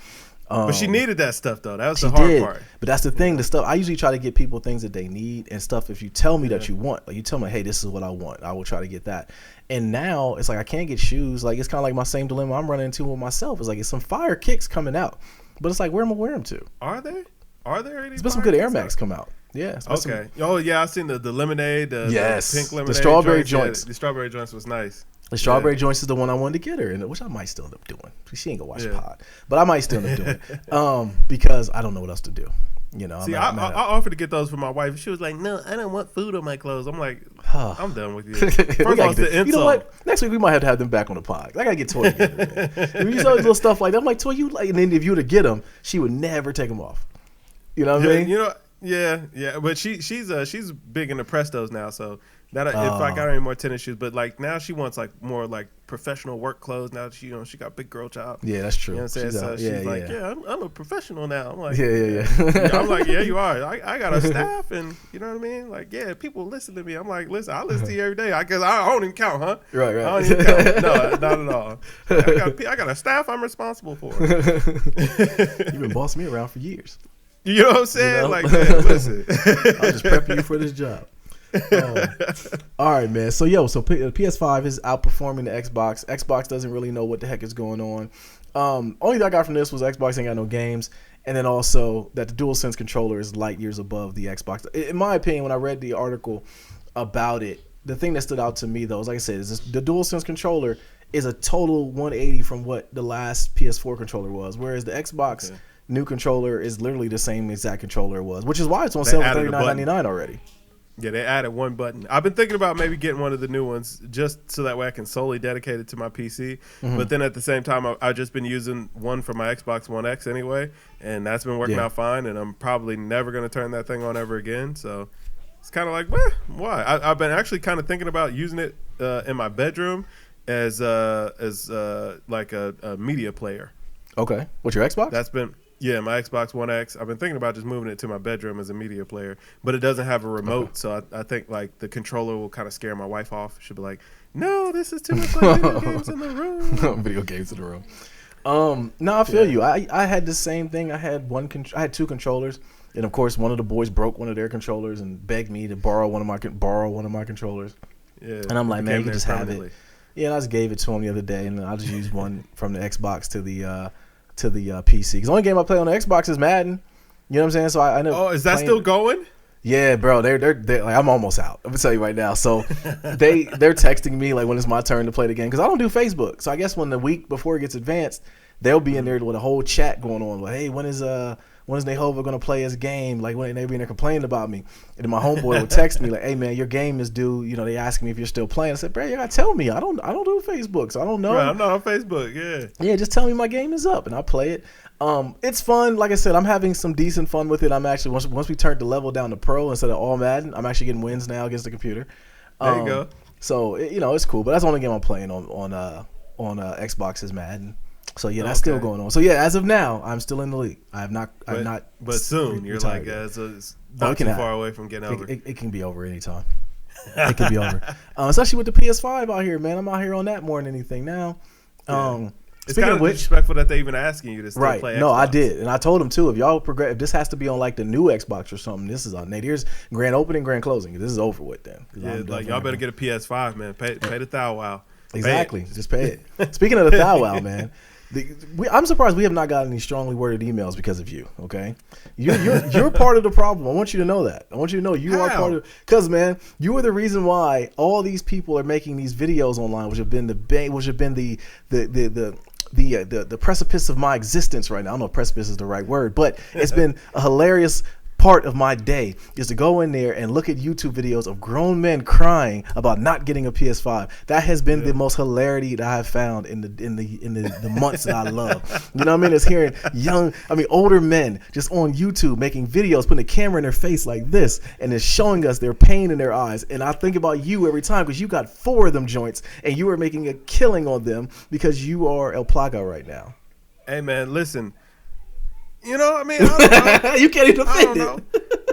S2: But she needed that stuff though. That was the hard part.
S1: But that's the thing. The stuff I usually try to get people things that they need and stuff. If you tell me that you want, like you tell me, hey, this is what I want, I will try to get that. And now it's like I can't get shoes. Like it's kind of like my same dilemma I'm running into with myself. It's like it's some fire kicks coming out, but it's like where am I wear them to?
S2: Are there any?
S1: There's been some good Air Max come out. Yeah.
S2: Okay. Oh yeah, I've seen the lemonade. The pink lemonade.
S1: The strawberry joints.
S2: Yeah, the strawberry joints was nice.
S1: The strawberry joints is the one I wanted to get her, and which I might still end up doing. She ain't gonna watch the pod, but I might still end up doing it because I don't know what else to do. You know,
S2: see, I offered to get those for my wife. She was like, "No, I don't want food on my clothes." I'm like, "I'm done with you." First of all, the insult.
S1: You know what? Next week we might have to have them back on the pod. I gotta get Toy together. Man. We use all these little stuff like that. I'm like, Toy, you like, and then if you were to get them, she would never take them off. You know what I mean?
S2: You know, yeah. But she's big into Prestos now, so. That if I got her any more tennis shoes, but like now she wants like more like professional work clothes. Now she got big girl job.
S1: Yeah, that's true.
S2: You know what I'm saying? So she's like, I'm a professional now. I'm like,
S1: yeah.
S2: I'm like, yeah, you are. I got a staff, and you know what I mean. Like, yeah, people listen to me. I'm like, listen, I listen to you every day. I guess I don't even count, huh?
S1: Right.
S2: I don't even count. No, not at all. I got a staff I'm responsible for.
S1: You've been bossing me around for years.
S2: You know what I'm saying?
S1: You know?
S2: Like, man, listen,
S1: I'm just prepping you for this job. All right, man. So PS5 is outperforming the Xbox. Xbox doesn't really know what the heck is going on. Only thing I got from this was Xbox ain't got no games, and then also that the DualSense controller is light years above the Xbox. In my opinion, when I read the article about it, the thing that stood out to me though is, like I said, is the DualSense controller is a total 180 from what the last PS4 controller was, whereas the Xbox new controller is literally the same exact controller it was, which is why it's on sale for $39.99 already.
S2: Yeah, they added one button. I've been thinking about maybe getting one of the new ones just so that way I can solely dedicate it to my PC. But then at the same time, I've just been using one for my Xbox One X anyway, and that's been working out fine, and I'm probably never going to turn that thing on ever again. So it's kind of like, why? I've been actually kind of thinking about using it in my bedroom as like a media player.
S1: Okay. What's your Xbox?
S2: That's been... Yeah, my Xbox One X. I've been thinking about just moving it to my bedroom as a media player, but it doesn't have a remote, so I think like the controller will kind of scare my wife off. She'll be like, "No, this is too much like video games in the room."
S1: Video games in the room. No, I feel you. I had the same thing. I had two controllers, and of course, one of the boys broke one of their controllers and begged me to borrow one of my controllers. Yeah, and I'm like, man, you can just have it. Yeah, and I just gave it to him the other day, and I just used one from the Xbox to the PC. Because the only game I play on the Xbox is Madden. You know what I'm saying? So I know.
S2: Oh, is that still going?
S1: Yeah, bro. They're like, I'm almost out. I'm gonna tell you right now. So they're texting me like when it's my turn to play the game because I don't do Facebook. So I guess when the week before it gets advanced, they'll be in there with a whole chat going on. Like, hey, when is Nehova gonna play his game? Like when they be in there complaining about me, and then my homeboy would text me like, "Hey man, your game is due." You know, they ask me if you're still playing. I said, "Bro, you gotta tell me. I don't do Facebook, so I don't know."
S2: Right, I'm not on Facebook.
S1: Yeah, just tell me my game is up, and I'll play it. It's fun. Like I said, I'm having some decent fun with it. I'm actually once we turned the level down to pro instead of all Madden, I'm actually getting wins now against the computer.
S2: There you go.
S1: So it's cool. But that's the only game I'm playing on Xbox is Madden. So yeah, that's still going on. So yeah, as of now, I'm still in the league. I'm not.
S2: But soon, you're like, it's not too far away from getting over.
S1: It can be over anytime. It can be over. Especially with the PS5 out here, man. I'm out here on that more than anything now.
S2: It's kind of disrespectful that they even asking you to still play Xbox.
S1: No, I did, and I told them too. If y'all progress, if this has to be on like the new Xbox or something, this is on. Here's grand opening, grand closing. This is over with then.
S2: Yeah, like y'all better get a PS5, man. Pay the thou wow.
S1: Exactly, just pay it. Speaking of the thou wow, man. I'm surprised we have not gotten any strongly worded emails because of you. Okay, you're part of the problem. I want you to know that. I want you to know you are part of. Because man, you are the reason why all these people are making these videos online, which have been the the precipice of my existence right now. I don't know if precipice is the right word, but it's been a hilarious part of my day is to go in there and look at YouTube videos of grown men crying about not getting a PS5. That has been the most hilarity that I have found in the months that I love. You know what I mean? It's hearing older men just on YouTube making videos, putting a camera in their face like this, and it's showing us their pain in their eyes. And I think about you every time because you got 4 of them joints and you are making a killing on them because you are El Plaga right now.
S2: Hey man, listen. You know, I mean, I don't know.
S1: You can't even defend
S2: it.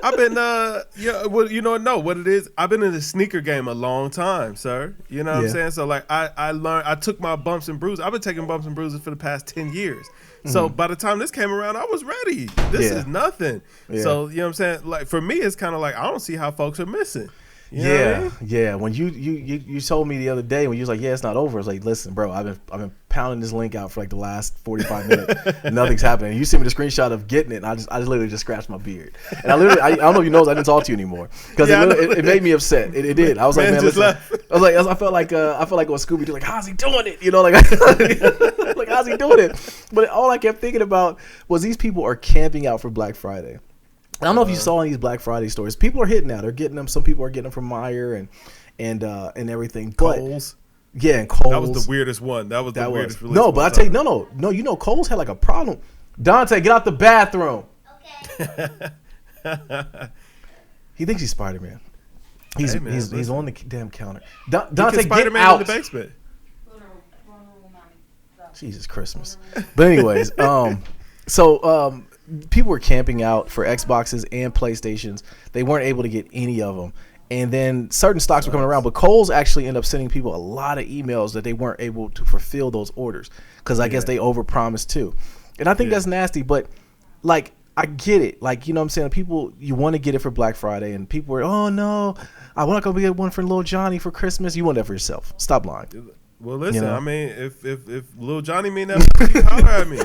S2: I've been, what it is? I've been in the sneaker game a long time, sir. You know what I'm saying? So, like, I learned, I took my bumps and bruises. I've been taking bumps and bruises for the past 10 years. So, by the time this came around, I was ready. This is nothing. Yeah. So, you know what I'm saying? Like, for me, it's kind of like, I don't see how folks are missing. You know what I mean?
S1: Yeah. When you told me the other day when you was like, it's not over. I was like, listen, bro, I've been pounding this link out for like the last 45 minutes. Nothing's happening. And you sent me the screenshot of getting it, and I literally just scratched my beard. And I don't know if you know, I didn't talk to you anymore because it made me upset. It did. I was like, man, listen. I felt like on Scooby Doo, like, how's he doing it? You know, like, like how's he doing it? But all I kept thinking about was these people are camping out for Black Friday. I don't know if you saw any of these Black Friday stories. People are hitting that. They're getting them. Some people are getting them from Meyer and everything. But
S2: Kohl's.
S1: Yeah, and Kohl's.
S2: That was the weirdest one. That was the weirdest release.
S1: No, but I tell you, no. You know, Kohl's had like a problem. Dante, get out the bathroom.
S3: Okay.
S1: He thinks he's Spider-Man. He's on the damn counter. Dante, get
S2: Spider-Man
S1: out.
S2: In the basement.
S1: Jesus Christmas. But anyways, people were camping out for Xboxes and PlayStations. They weren't able to get any of them. And then certain stocks were coming around. But Kohl's actually ended up sending people a lot of emails that they weren't able to fulfill those orders because I guess they overpromised too. And I think that's nasty. But, like, I get it. Like, you know what I'm saying? People, you want to get it for Black Friday. And people were, oh, no, I want to go get one for little Johnny for Christmas. You want that for yourself. Stop lying.
S2: Well, listen, I mean, if little Johnny mean that much, you holler at me.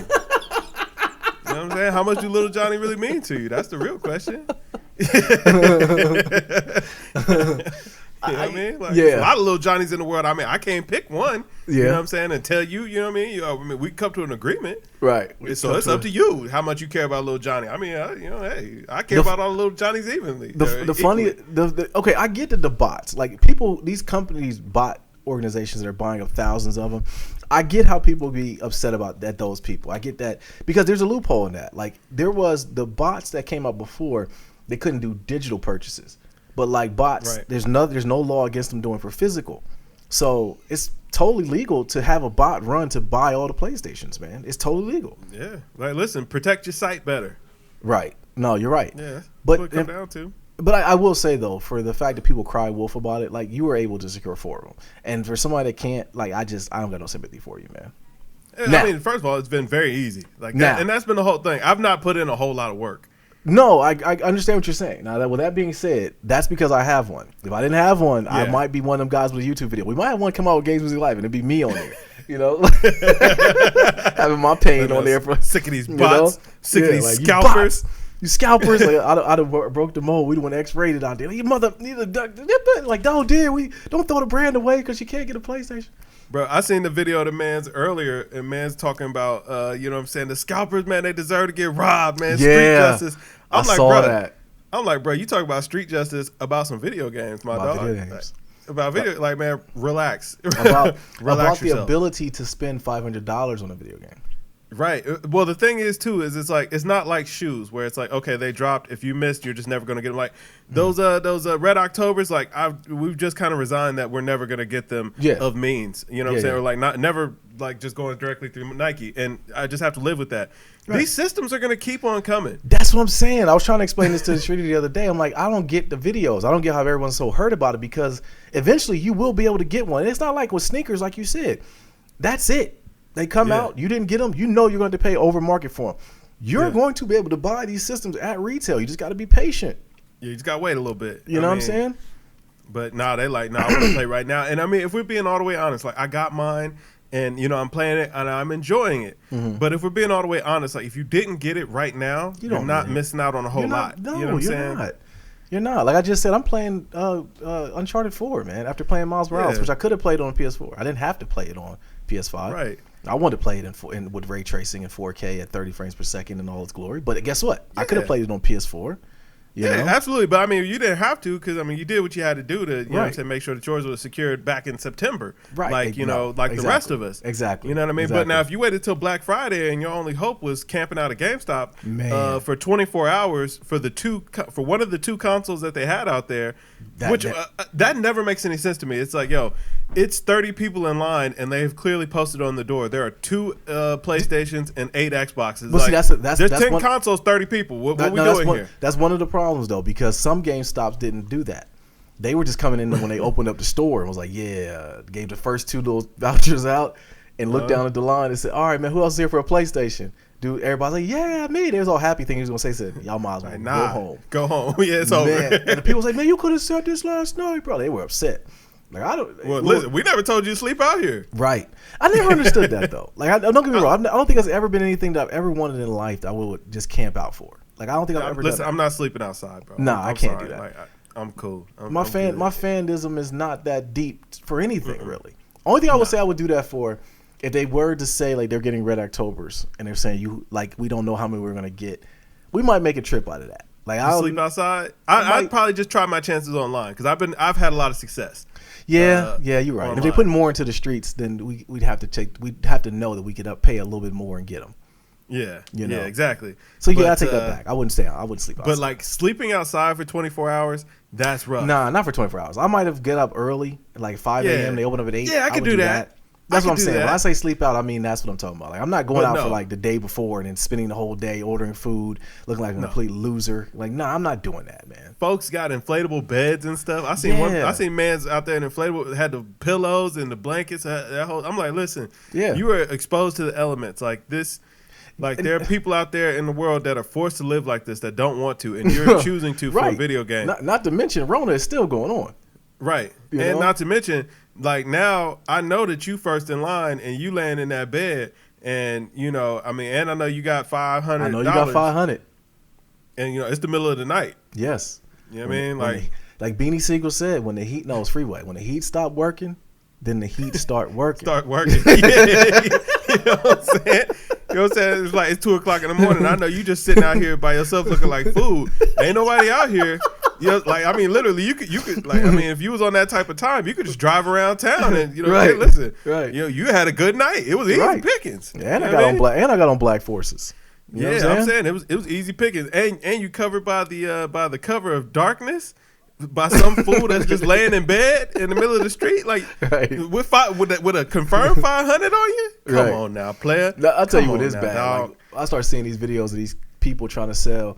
S2: You know what I'm saying? How much do little Johnny really mean to you? That's the real question. You know what I mean? Like, there's a lot of little Johnnies in the world. I mean, I can't pick one. You know what I'm saying? And tell you, you know what I mean? We come to an agreement.
S1: Right.
S2: So it's up to you how much you care about little Johnny. I mean, hey, I care about all the little Johnnies evenly.
S1: Okay, I get the bots. Like, people, these companies, bot organizations that are buying up thousands of them. I get how people be upset about that. Those people, I get that because there's a loophole in that. Like, there was the bots that came out before, they couldn't do digital purchases, but like bots, there's no law against them doing for physical. So it's totally legal to have a bot run to buy all the PlayStations, man. It's totally legal.
S2: Yeah, like, listen, protect your site better.
S1: Right. No, you're right.
S2: Yeah,
S1: but
S2: what it come down to.
S1: But I will say, though, for the fact that people cry wolf about it, like, you were able to secure 4 of them. And for somebody that can't, like, I don't got no sympathy for you, man.
S2: I mean, first of all, it's been very easy. Like, and that's been the whole thing. I've not put in a whole lot of work.
S1: No, I understand what you're saying. Now, with that being said, that's because I have one. If I didn't have one, I might be one of them guys with a YouTube video. We might have one come out with GamesMusicLyfe, and it'd be me on there. You know, having my pain on there.
S2: Sick of these bots. Sick of these scalpers.
S1: You scalpers, like, I'd have broke the mold. We went X-rated out there. Like, you mother, like, no, dear, we don't throw the brand away because you can't get a PlayStation.
S2: Bro, I seen the video of the man's earlier, and man's talking about, you know what I'm saying, the scalpers, man, they deserve to get robbed, man. Street justice.
S1: I saw that.
S2: I'm like, bro, you talk about street justice about some video games, my dog.
S1: Video games.
S2: About video, like, man, relax.
S1: About
S2: Relax
S1: the
S2: yourself.
S1: Ability to spend $500 on a video game.
S2: Right. Well, the thing is too is it's not like shoes where it's like, okay, they dropped. If you missed, you're just never gonna get them. Like those Red Octobers, like we've just kind of resigned that we're never gonna get them of means. You know what I'm saying? Or like never like just going directly through Nike, and I just have to live with that. Right. These systems are gonna keep on coming.
S1: That's what I'm saying. I was trying to explain this to the Streety the other day. I'm like, I don't get the videos. I don't get how everyone's so hurt about it because eventually you will be able to get one. And it's not like with sneakers, like you said. That's it. They come out, you didn't get them, you know you're going to pay over market for them. You're going to be able to buy these systems at retail. You just got to be patient.
S2: Yeah, you just got to wait a little bit.
S1: You know what I'm saying?
S2: But they like, I want to play right now. And I mean, if we're being all the way honest, like I got mine and, you know, I'm playing it and I'm enjoying it. Mm-hmm. But if we're being all the way honest, like if you didn't get it right now, you're not missing out on a whole lot.
S1: No,
S2: you know what I'm saying?
S1: Not. You're not. Like I just said, I'm playing Uncharted 4, man, after playing Miles Morales, which I could have played on PS4. I didn't have to play it on PS5.
S2: Right.
S1: I wanted to play it with ray tracing in 4K at 30 frames per second in all its glory. But guess what? I could have played it on PS4. You know?
S2: Absolutely. But I mean, you didn't have to because I mean, you did what you had to do to, you know what I'm saying, make sure the chores were secured back in September. Right. Like, the rest of us.
S1: Exactly.
S2: You know what I mean? Exactly. But now if you waited till Black Friday and your only hope was camping out at GameStop for 24 hours for one of the two consoles that they had out there, that never makes any sense to me. It's like, yo, it's 30 people in line and they've clearly posted on the door there are 2 PlayStations and 8 Xboxes.
S1: Well,
S2: like,
S1: see,
S2: there's 10 consoles, 30 people. What are we doing here?
S1: That's one of the problems, though, because some GameStops didn't do that. They were just coming in when they opened up the store and was like, gave the first 2 little vouchers out and looked down at the line and said, all right, man, who else is here for a PlayStation? Dude, everybody's like, yeah, me. They was all happy thinking he was going to say, y'all might as well go home.
S2: Go home. Yeah, it's over.
S1: And the people was like, man, you could have said this last night, bro. They were upset. Like,
S2: listen, we never told you to sleep out here.
S1: Right. I never understood that, though. Like, don't get me wrong. I don't think there's ever been anything that I've ever wanted in life that I would just camp out for. Like, I don't think I've ever done that.
S2: I'm not sleeping outside, bro.
S1: Nah, I can't do that.
S2: Like, I'm cool.
S1: My fandism is not that deep for anything, really. Only thing I would say I would do that for, if they were to say, like, they're getting Red Octobers, and they're saying, we don't know how many we're going to get, we might make a trip out of that. Like, I'll
S2: sleep outside? I'd probably just try my chances online, because I've had a lot of success.
S1: Yeah, you're right. Online. If they put more into the streets, then we'd have to know that we could pay a little bit more and get them.
S2: Yeah, yeah, exactly.
S1: So I take that back. I wouldn't sleep outside.
S2: But like sleeping outside for 24 hours, that's rough.
S1: Nah, not for 24 hours. I might have get up early, like 5 a.m. They open up at 8.
S2: Yeah, I could do that.
S1: That's what I'm saying. When I say sleep out, I mean that's what I'm talking about. Like, I'm not going out for like the day before and then spending the whole day ordering food, looking like a complete loser. Like, I'm not doing that, man.
S2: Folks got inflatable beds and stuff. I seen mans out there in inflatable, had the pillows and the blankets. I'm like, listen, you are exposed to the elements like this. Like, there are people out there in the world that are forced to live like this that don't want to, and you're choosing to for a video game.
S1: Not to mention, Rona is still going on.
S2: Right. And not to mention, like, now I know that you first in line and you laying in that bed and, and I know you got $500.
S1: I know you got $500.
S2: And, it's the middle of the night.
S1: Yes.
S2: You know what I mean?
S1: Like Beanie Siegel said, when the heat Freeway, when the heat stopped working, then the heat start working.
S2: You know what I'm saying? You know what I'm saying? It's like it's 2:00 in the morning. I know you just sitting out here by yourself looking like food. Ain't nobody out here. Like, I mean, literally, you could like, I mean, if you was on that type of time, you could just drive around town and hey, listen, you had a good night. It was easy pickings.
S1: Yeah, and I got on black forces.
S2: You know what I'm saying? It was easy pickings, and you covered by the cover of darkness. By some fool that's just laying in bed in the middle of the street, like with a confirmed 500 on you. Come on now, player.
S1: I'll tell you what is bad. Like, I start seeing these videos of these people trying to sell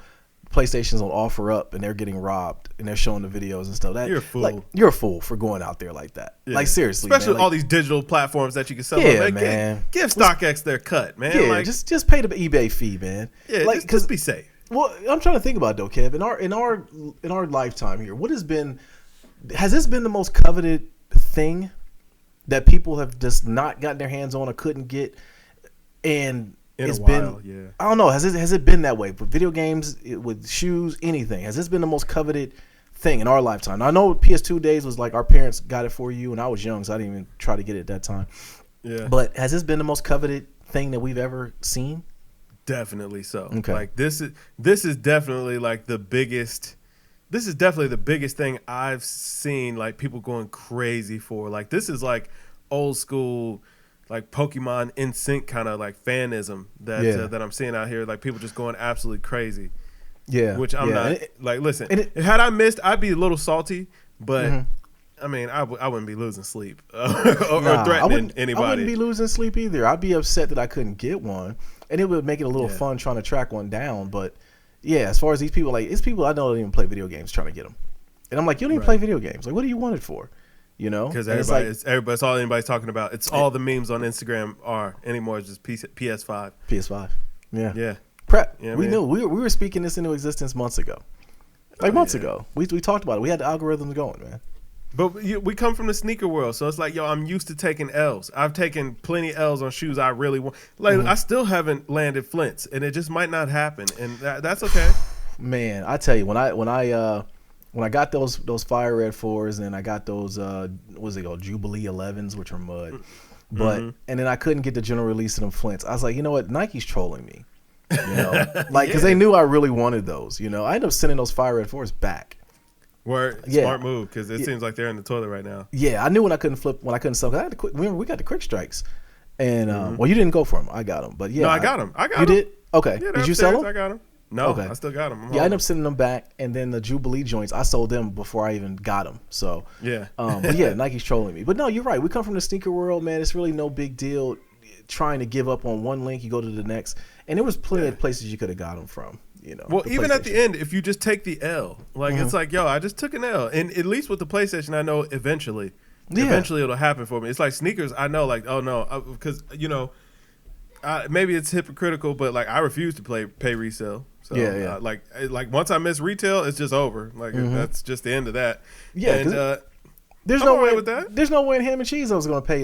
S1: PlayStations on OfferUp, and they're getting robbed, and they're showing the videos and stuff. You're a fool. Like, you're a fool for going out there like that. Yeah. Like, seriously,
S2: especially
S1: man.
S2: All these digital platforms that you can sell. Yeah, man. Give StockX their cut, man.
S1: Yeah, like, just pay the eBay fee, man.
S2: Yeah, like, just be safe.
S1: Well, I'm trying to think about it, though, Kev. In our lifetime here, has this been the most coveted thing that people have just not gotten their hands on or couldn't get? And it's been, I don't know, has it been that way for video games, with shoes, anything? Has this been the most coveted thing in our lifetime? Now, I know PS2 days was like our parents got it for you, and I was young, so I didn't even try to get it at that time. Yeah. But has this been the most coveted thing that we've ever seen?
S2: Definitely so. Okay. Like, this is definitely like the biggest. This is definitely the biggest thing I've seen. Like, people going crazy for. Like, this is like old school, like Pokemon in sync kind of like fanism that I'm seeing out here. Like, people just going absolutely crazy. Yeah. Which I'm not. Like, listen, had I missed, I'd be a little salty, but. I mean, I wouldn't be losing sleep or threatening anybody.
S1: I wouldn't be losing sleep either. I'd be upset that I couldn't get one, and it would make it a little fun trying to track one down. But yeah, as far as these people, like, it's people I know that don't even play video games trying to get them, and I'm like, you don't even play video games. Like, what do you want it for? Because it's all anybody's talking about. It's all the memes on Instagram are anymore. It's just PS5. PS5. Yeah. Prep. You know we knew we were speaking this into existence months ago. Months ago, we talked about it. We had the algorithms going, man.
S2: But we come from the sneaker world, so it's like, yo, I'm used to taking L's. I've taken plenty L's on shoes I really want. Like, I still haven't landed flints, and it just might not happen, and that's okay.
S1: Man, I tell you, when I got those Fire Red 4s, and I got those what's it called, Jubilee 11s, which are mud. but and then I couldn't get the general release of them Flints. I was like, you know what, Nike's trolling me, like because they knew I really wanted those. I ended up sending those Fire Red 4s back.
S2: Smart move because it seems like they're in the toilet right now.
S1: Yeah, I knew when I couldn't sell. Cause I had to remember we got the quick strikes, and well, you didn't go for them. I got them, but yeah,
S2: no, I got them.
S1: You did? Okay.
S2: Yeah,
S1: did you sell them?
S2: I got them. No, okay. I still got them.
S1: I ended up sending them back, and then the Jubilee joints, I sold them before I even got them. So
S2: yeah,
S1: but yeah, Nike's trolling me. But no, you're right. We come from the sneaker world, man. It's really no big deal trying to give up on one link. You go to the next, and there was plenty of places you could have got them from.
S2: Well, even at the end, if you just take the L, like it's like, yo, I just took an L, and at least with the PlayStation, I know eventually it'll happen for me. It's like sneakers, I know, like, oh no, because maybe it's hypocritical, but like I refuse to pay resale. So like once I miss retail, it's just over. Like that's just the end of that.
S1: Yeah,
S2: and
S1: there's no way with that. There's no way in Ham and Cheese I was going to pay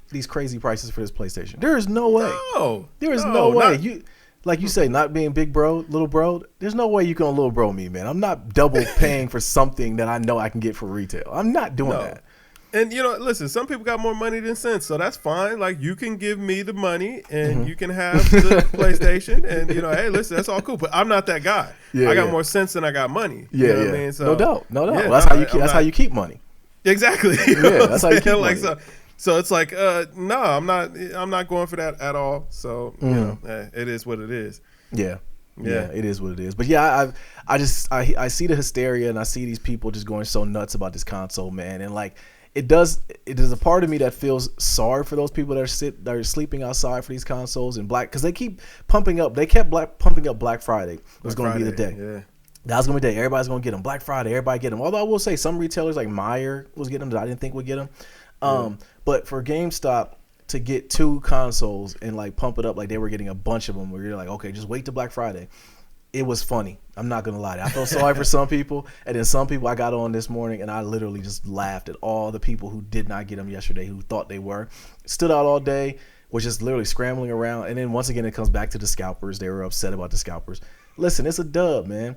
S1: these crazy prices for this PlayStation. There is no way. There is no way. Like you say, not being big bro, little bro, there's no way you can little bro me, man. I'm not double paying for something that I know I can get for retail. I'm not doing that.
S2: And, listen, some people got more money than sense, so that's fine. Like, you can give me the money, and you can have the PlayStation, and, hey, listen, that's all cool. But I'm not that guy. I got more sense than I got money.
S1: Yeah,
S2: you know what I mean? So,
S1: no doubt. Yeah, that's how you keep money.
S2: Exactly.
S1: Yeah, that's how you keep money.
S2: So it's like, no, I'm not going for that at all. So it is what it is.
S1: Yeah, it is what it is. But yeah, I see the hysteria, and I see these people just going so nuts about this console, man. And like, it is a part of me that feels sorry for those people that are sleeping outside for these consoles and because they keep pumping up. They kept pumping up Black Friday. It was going to be the day.
S2: Yeah.
S1: That was going to be the day. Everybody's going to get them. Black Friday, everybody get them. Although I will say some retailers like Meijer was getting them that I didn't think would get them. But for GameStop to get 2 consoles and like pump it up like they were getting a bunch of them, where you're like, okay, just wait till Black Friday. It was funny. I'm not gonna lie. I felt sorry for some people, and then some people I got on this morning, and I literally just laughed at all the people who did not get them yesterday, who thought they were, stood out all day, was just literally scrambling around, and then once again it comes back to the scalpers. They were upset about the scalpers. Listen, it's a dub, man.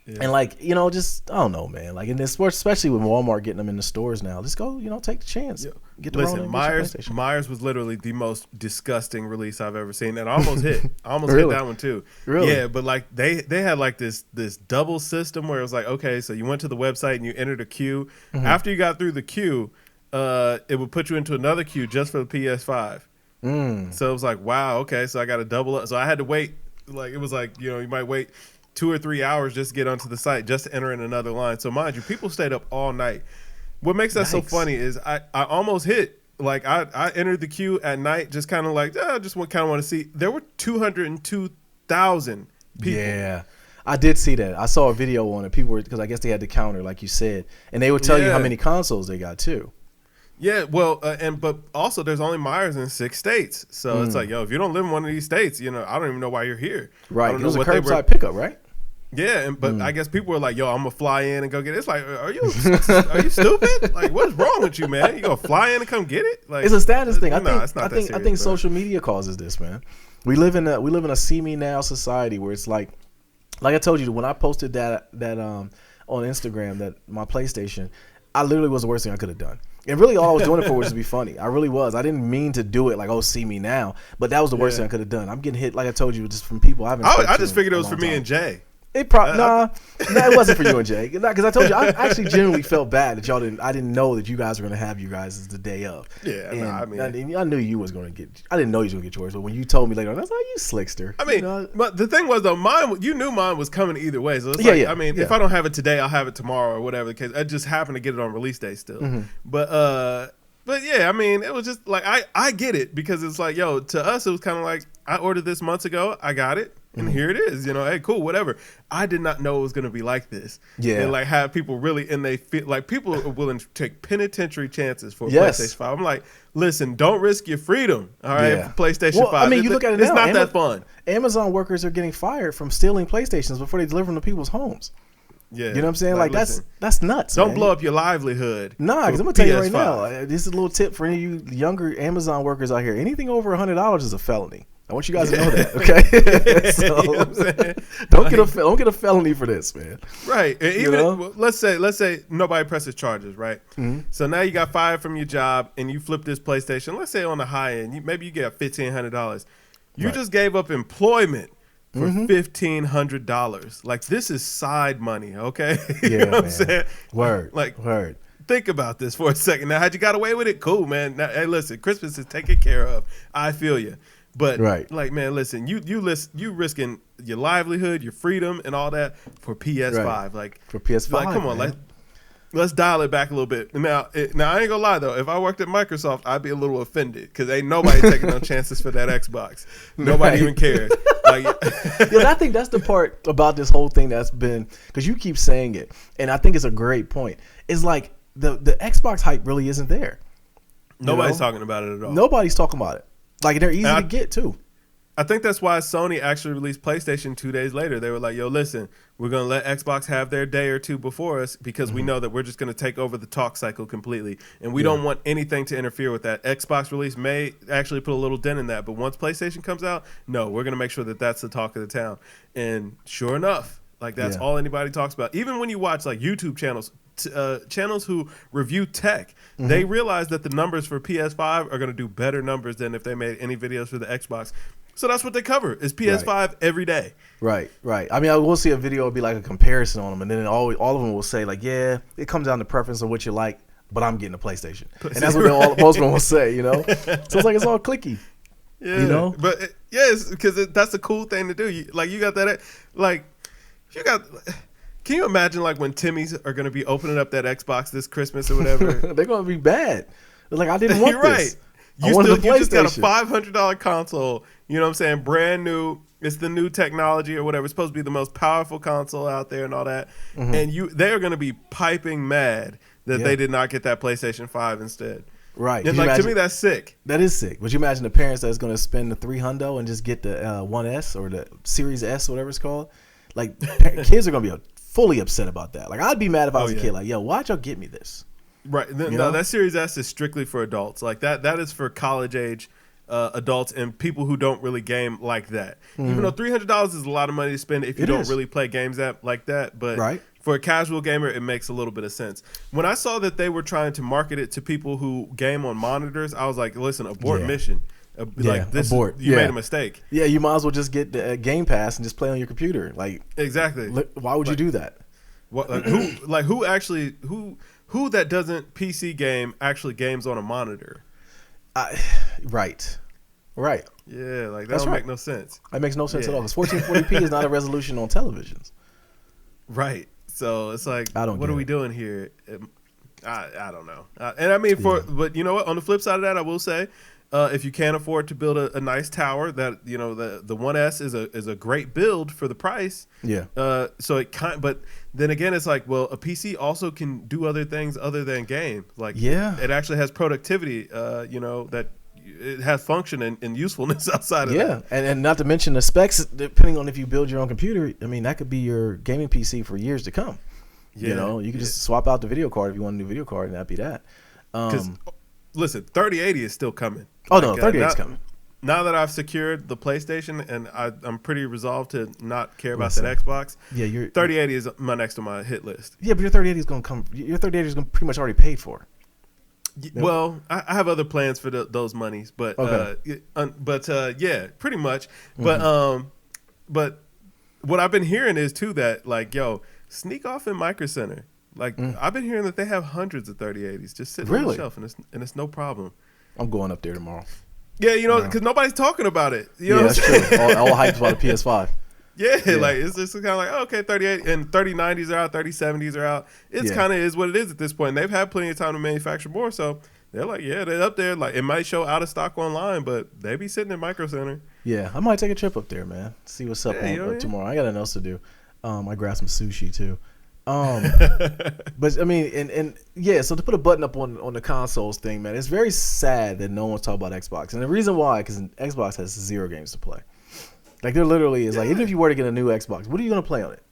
S1: Yeah. And like, just I don't know, man. Like in this sport, especially with Walmart getting them in the stores now, just go, take the chance. Get the
S2: Myers was literally the most disgusting release I've ever seen, and I almost hit. I almost
S1: Really?
S2: hit that one too.
S1: Really?
S2: Yeah, but like they had like this double system where it was like, okay, so you went to the website and you entered a queue. After you got through the queue, it would put you into another queue just for the PS5. So it was like, wow, okay, so I got to double up. So I had to wait. Like it was like, you might wait 2 or 3 hours just to get onto the site, just to enter in another line. So mind you, people stayed up all night. What makes that so funny is I almost hit. Like I entered the queue at night, just kind of like, I just kind of want to see. There were 202,000 people.
S1: Yeah, I did see that. I saw a video on it. People were, because I guess they had the counter, like you said, and they would tell you how many consoles they got too.
S2: Yeah, well, but also there's only Myers in 6 states, so it's like, if you don't live in one of these states, I don't even know why you're here.
S1: Right, it was a curbside pickup, right?
S2: Yeah, but I guess people were like, "Yo, I'm gonna fly in and go get it." It's like, are you stupid? Like, what's wrong with you, man? You gonna fly in and come get it? Like,
S1: it's a status thing. I think
S2: serious,
S1: social media causes this, man. We live in a see me now society where it's like I told you, when I posted that on Instagram, that my PlayStation, I literally was the worst thing I could have done. And really all I was doing it for was to be funny. I really was. I didn't mean to do it like, oh, see me now. But that was the worst thing I could have done. I'm getting hit, like I told you, just from people I haven't.
S2: I just figured it was for me and Jay.
S1: It it wasn't for you and Jay. Because I told you, I actually genuinely felt bad that y'all didn't. I didn't know that you guys were going to have you guys as the day of.
S2: Yeah,
S1: and I knew you was going to get. I didn't know you was going to get yours, but when you told me later, I was like, you slickster.
S2: I mean, but the thing was though, you knew mine was coming either way. So it's like, I mean, if I don't have it today, I'll have it tomorrow or whatever the case. I just happened to get it on release day still, But yeah, I mean, it was just like I get it, because it's like, yo, to us it was kind of like, I ordered this months ago, I got it, and here it is. Hey, cool, whatever. I did not know it was gonna be like this. Yeah, and like have people really, and they feel like people are willing to take penitentiary chances for PlayStation 5. I'm like, listen, don't risk your freedom, all right? For PlayStation 5.
S1: I mean, you look at it now,
S2: it's not that fun.
S1: Amazon workers are getting fired from stealing PlayStations before they deliver them to people's homes. Yeah, you know what I'm saying? Like that's nuts.
S2: Don't blow up your livelihood.
S1: Nah, because I'm gonna tell you right now, this is a little tip for any of you younger Amazon workers out here. Anything over $100 is a felony. I want you guys to know that, okay? So
S2: You know what I'm saying?
S1: don't get a felony for this, man.
S2: Right. And even let's say nobody presses charges, right?
S1: Mm-hmm.
S2: So now you got fired from your job and you flip this PlayStation. Let's say on the high end, maybe you get $1,500. You just gave up employment for $1,500. Like, this is side money, okay? You know what I'm saying?
S1: Word.
S2: Think about this for a second. Now, had you got away with it, cool, man. Now, hey, listen, Christmas is taken care of. I feel you. But like, man, listen, you risking your livelihood, your freedom, and all that for PS5.
S1: Right.
S2: Like,
S1: for PS5,
S2: like, come on,
S1: man.
S2: let's dial it back a little bit. Now I ain't gonna lie though. If I worked at Microsoft, I'd be a little offended because ain't nobody taking no chances for that Xbox. Nobody even cares. Like,
S1: I think that's the part about this whole thing that's been, because you keep saying it, and I think it's a great point. It's like the Xbox hype really isn't there.
S2: Nobody's talking about it at all.
S1: Nobody's talking about it. Like, they're easy to get too.
S2: I think that's why Sony actually released PlayStation 2 days later. They were like, yo, listen, we're going to let Xbox have their day or two before us because we know that we're just going to take over the talk cycle completely. And we don't want anything to interfere with that. Xbox release may actually put a little dent in that. But once PlayStation comes out, no, we're going to make sure that that's the talk of the town. And sure enough, like, that's all anybody talks about. Even when you watch like YouTube channels, channels who review tech, they realize that the numbers for PS5 are going to do better numbers than if they made any videos for the Xbox. So that's what they cover is PS5 every day. Right.
S1: I mean, I will see a video, it'll be like a comparison on them, and then all of them will say like, yeah, it comes down to preference of what you like, but I'm getting a PlayStation. And that's what most of them will say, So it's like it's all clicky.
S2: Yeah. But yes, because that's a cool thing to do. You got that, like, can you imagine like when Timmys are going to be opening up that Xbox this Christmas or whatever?
S1: They're going to be bad. They're like, I didn't want
S2: You're
S1: this.
S2: Right. You just got a $500 console, you know what I'm saying, brand new. It's the new technology or whatever. It's supposed to be the most powerful console out there and all that. And they are going to be piping mad that they did not get that PlayStation 5 instead.
S1: Right.
S2: And like, to me, that's sick.
S1: That is sick. Would you imagine the parents that's going to spend the $300 and just get the 1S or the Series S, whatever it's called? Like, kids are going to be fully upset about that. Like, I'd be mad if I was a kid. Like, yo, why'd y'all get me this?
S2: Right. No, that Series S is strictly for adults. Like, that is for college age adults and people who don't really game like that. Even though $300 is a lot of money to spend if you don't really play games like that. But for a casual gamer, it makes a little bit of sense. When I saw that they were trying to market it to people who game on monitors, I was like, listen, abort mission. Like, this, abort. You made a mistake. Yeah, you might as well just get the Game Pass and just play on your computer. Like, exactly. Why would you do that? What, who that doesn't PC game actually games on a monitor? Right. Yeah, like that don't make no sense. That makes no sense at all. Because 1440p is not a resolution on televisions. Right. So it's like, what are we doing here? I don't know. And I mean, but you know what? On the flip side of that, I will say, if you can't afford to build a nice tower, that the 1S is a great build for the price. Yeah. So but then again, it's like, well, a PC also can do other things other than game. Like, it actually has productivity. That it has function and usefulness outside of that. Yeah, and not to mention the specs. Depending on if you build your own computer, I mean, that could be your gaming PC for years to come. Yeah. You can just swap out the video card if you want a new video card, and that'd be that. Listen, 3080 is still coming. Oh, no, 3080 is coming. Now that I've secured the PlayStation and I'm pretty resolved to not care about that Xbox, 3080 is my next on my hit list. Yeah, but your 3080 is going to come. Your 3080 is going to pretty much already paid for. Well, I have other plans for those monies, but yeah, pretty much. But what I've been hearing is too that, like, yo, sneak off in Micro Center. Like, I've been hearing that they have hundreds of 3080s just sitting on the shelf, and it's no problem. I'm going up there tomorrow. Yeah, because nobody's talking about it. You know what I'm saying? True. All hype about the PS5. Yeah, like, it's just kind of like, okay, 38 and 3090s are out, 3070s are out. It's kind of is what it is at this point. They've had plenty of time to manufacture more, so they're like, they're up there. Like, it might show out of stock online, but they be sitting in Micro Center. Yeah, I might take a trip up there, man. See what's up tomorrow. I got nothing else to do. I grabbed some sushi too. But I mean, and so to put a button up on the consoles thing, man, it's very sad that no one's talking about Xbox, and the reason why, because Xbox has 0 games to play. Like, there literally is, like, even if you were to get a new Xbox, what are you gonna play on it?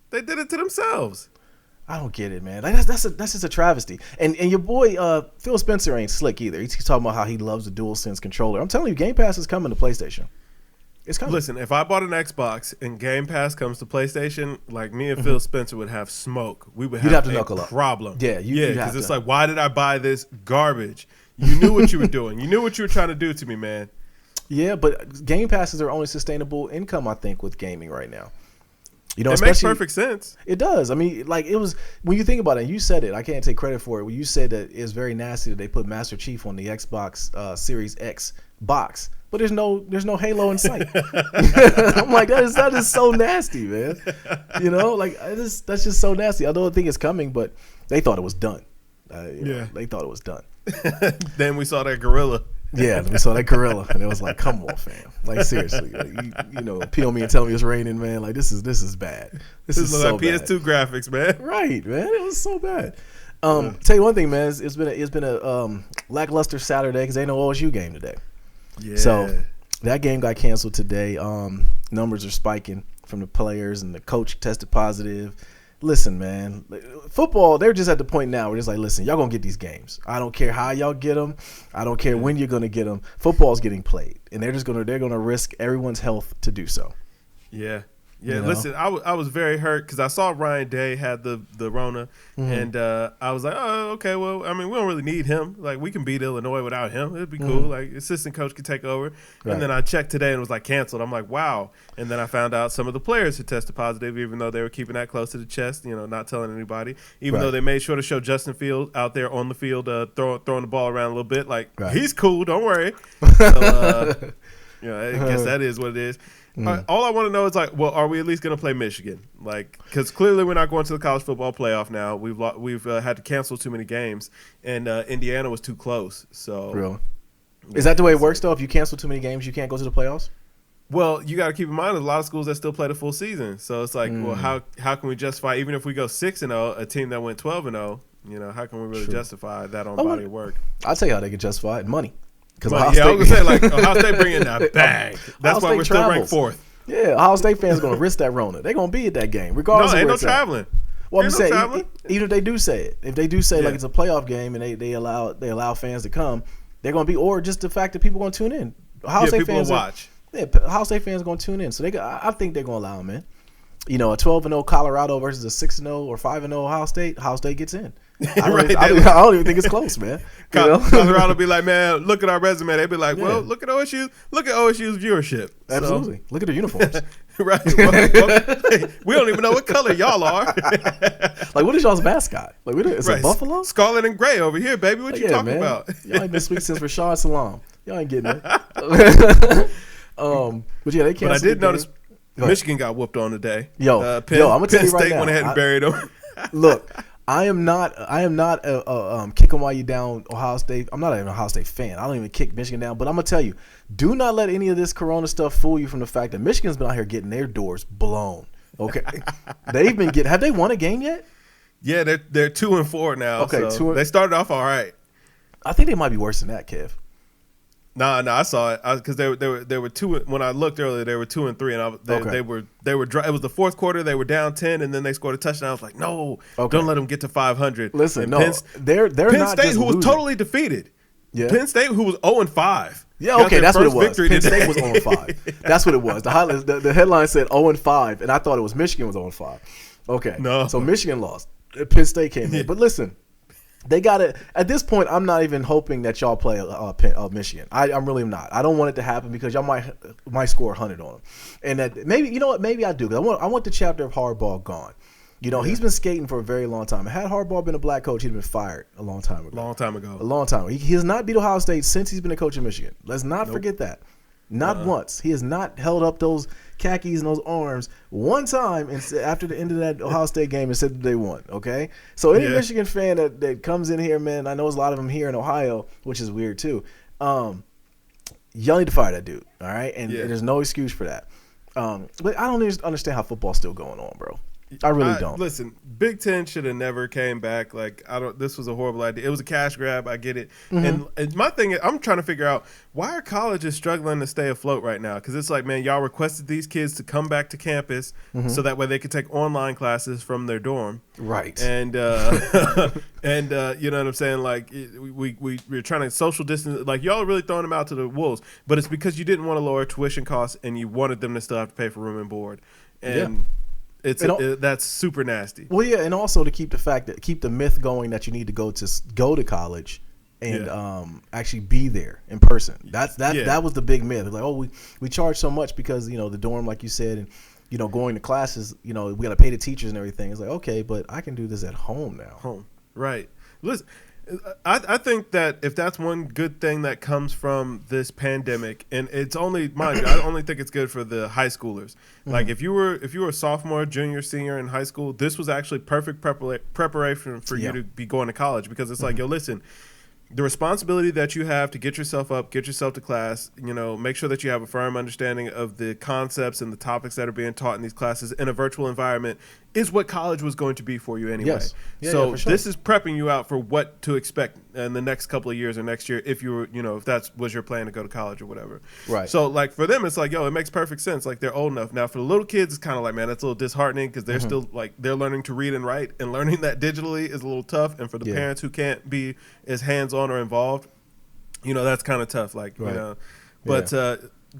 S2: They did it to themselves.
S1: I don't get it, man. Like that's just a travesty. And your boy Phil Spencer ain't slick either. He's talking about how he loves the DualSense controller. I'm telling you, Game Pass is coming to PlayStation. It's coming.
S2: Listen, if I bought an Xbox and Game Pass comes to PlayStation, like me and Phil Spencer would have smoke. We would have
S1: to
S2: a
S1: knuckle
S2: problem.
S1: up. Yeah,
S2: because it's like, why did I buy this garbage? You knew what you were doing. You knew what you were trying to do to me, man.
S1: Yeah, but Game Pass is their only sustainable income, I think, with gaming right now. You know,
S2: it makes perfect sense.
S1: It does. I mean, like it was when you think about it. And you said it. I can't take credit for it. When you said that it's very nasty that they put Master Chief on the Xbox Series X box, but there's no Halo in sight. I'm like, that is so nasty, man. You know, like that's just so nasty. I don't think it's coming, but they thought it was done. They thought it was done.
S2: Then we saw that gorilla.
S1: Yeah, we saw that gorilla, and it was like, come on, fam. Like seriously, like, you know, peel me and tell me it's raining, man. Like this is bad. This is so
S2: like PS2 graphics, man.
S1: Right, man. It was so bad. Tell you one thing, man. It's been a lackluster Saturday because ain't no OSU game today.
S2: Yeah.
S1: So that game got canceled today. Numbers are spiking from the players, and the coach tested positive. Listen, man, football, they're just at the point now where it's like, listen, y'all going to get these games. I don't care how y'all get them. I don't care when you're going to get them. Football's getting played, and they're going to risk everyone's health to do so.
S2: Yeah. Yeah,
S1: you know?
S2: Listen, I was very hurt because I saw Ryan Day had the Rona, and I was like, oh, okay, well, I mean, we don't really need him. Like, we can beat Illinois without him. It'd be cool. Like, assistant coach could take over. Right. And then I checked today and it was like canceled. I'm like, wow. And then I found out some of the players had tested positive, even though they were keeping that close to the chest, you know, not telling anybody. Even though they made sure to show Justin Fields out there on the field throwing the ball around a little bit. Like, he's cool, don't worry. So, you know, I guess that is what it is. All I want to know is, like, well, are we at least going to play Michigan? Like, because clearly we're not going to the college football playoff now. We've had to cancel too many games, and Indiana was too close. So,
S1: really? Is that the way it works, though? If you cancel too many games, you can't go to the playoffs?
S2: Well, you got to keep in mind there's a lot of schools that still play the full season. So it's like, well, how can we justify, even if we go 6-0, a team that went 12-0, you know, how can we really justify that on body of work?
S1: I'll tell you how they can justify it. Money.
S2: Because I was going to say, like, Ohio State bringing that bag. That's why we're still ranked 4th.
S1: Yeah, Ohio State fans are going to risk that Rona. They're going to be at that game, regardless of where it's
S2: traveling.
S1: Well, I'm saying, even if they do say it, if they do say like it's a playoff game and they allow fans to come, they're going to be, or just the fact that people are going to tune in. Ohio State
S2: people
S1: fans
S2: will watch.
S1: Ohio State fans are going to tune in, so I think they're going to allow them in. You know, a 12-0 Colorado versus a 6-0 or 5-0 Ohio State gets in. I don't even think it's close, man.
S2: Colorado will be like, man, look at our resume. They'd be like, well, look at OSU's viewership.
S1: Absolutely. So. Look at their uniforms.
S2: Right. Well, we don't even know what color y'all are.
S1: Like, what is y'all's mascot? Like, it's a buffalo?
S2: Scarlet and gray over here, baby. What you talking about?
S1: Y'all ain't been sweet since Rashad Salam. Y'all ain't getting it. But yeah, they can't.
S2: But I did notice Michigan got whooped on today.
S1: I'm gonna tell you right
S2: State
S1: now.
S2: went ahead and buried them.
S1: Look, I am not kicking while you down Ohio State. I'm not even an Ohio State fan. I don't even kick Michigan down. But I'm gonna tell you, do not let any of this Corona stuff fool you from the fact that Michigan's been out here getting their doors blown. Okay, have they won a game yet?
S2: Yeah, they're 2-4 now.
S1: Okay,
S2: so they started off all right.
S1: I think they might be worse than that, Kev.
S2: No, I saw it because they were 2. When I looked earlier, they were 2-3, and they were dry. It was the fourth quarter. They were down 10, and then they scored a touchdown. I was like, no, don't let them get to 500.
S1: Listen,
S2: they're
S1: Penn
S2: not State, who was totally defeated.
S1: Yeah.
S2: Penn State, who was 0-5.
S1: Yeah, okay, that's what it was. Penn State was 0-5. That's what it was. The headline said 0-5, and I thought it was Michigan was 0-5. Okay,
S2: no,
S1: so Michigan lost. Penn State came in, but listen. They got it. At this point, I'm not even hoping that y'all play Michigan. I'm really not. I don't want it to happen because y'all might score 100 on them. And that maybe, you know what? Maybe I do. Because I want the chapter of Harbaugh gone. You know, he's been skating for a very long time. Had Harbaugh been a black coach, he'd been fired a long time ago. A long time. He has not beat Ohio State since he's been a coach of Michigan. Let's not forget that. Not once. He has not held up those khakis and those arms one time after the end of that Ohio State game and said that they won, okay? So any Michigan fan that comes in here, man, I know there's a lot of them here in Ohio, which is weird too. Y'all need to fire that dude, all right? And there's no excuse for that. But I don't understand how football's still going on, bro. I really don't.
S2: Listen, Big Ten should have never came back. Like, this was a horrible idea. It was a cash grab. I get it. And my thing is, I'm trying to figure out, why are colleges struggling to stay afloat right now? Because it's like, man, y'all requested these kids to come back to campus so that way they could take online classes from their dorm.
S1: Right.
S2: And and you know what I'm saying? Like, we're trying to social distance. Like, y'all are really throwing them out to the wolves. But it's because you didn't want to lower tuition costs and you wanted them to still have to pay for room and board. And that's super nasty.
S1: Well, yeah, and also to keep the myth going that you need to go to college and actually be there in person. That was the big myth. Like, oh, we charge so much because the dorm, like you said, and going to classes, we got to pay the teachers and everything. It's like, okay, but I can do this at home now.
S2: Right. Listen, I think that if that's one good thing that comes from this pandemic, and it's only, mind you, I only think it's good for the high schoolers. Like, if you were a sophomore, junior, senior in high school, this was actually perfect preparation for you to be going to college, because it's like, yo, listen, the responsibility that you have to get yourself up, get yourself to class, make sure that you have a firm understanding of the concepts and the topics that are being taught in these classes in a virtual environment is what college was going to be for you anyway.
S1: Yes. Yeah,
S2: so
S1: for sure.
S2: This is prepping you out for what to expect in the next couple of years or next year if you were, if that was your plan to go to college or whatever.
S1: Right.
S2: So, like, for them, it's like, yo, it makes perfect sense. Like, they're old enough. Now, for the little kids, it's kind of like, man, that's a little disheartening because they're still, like, they're learning to read and write, and learning that digitally is a little tough. And for the parents who can't be as hands-on or involved, that's kind of tough. Like, but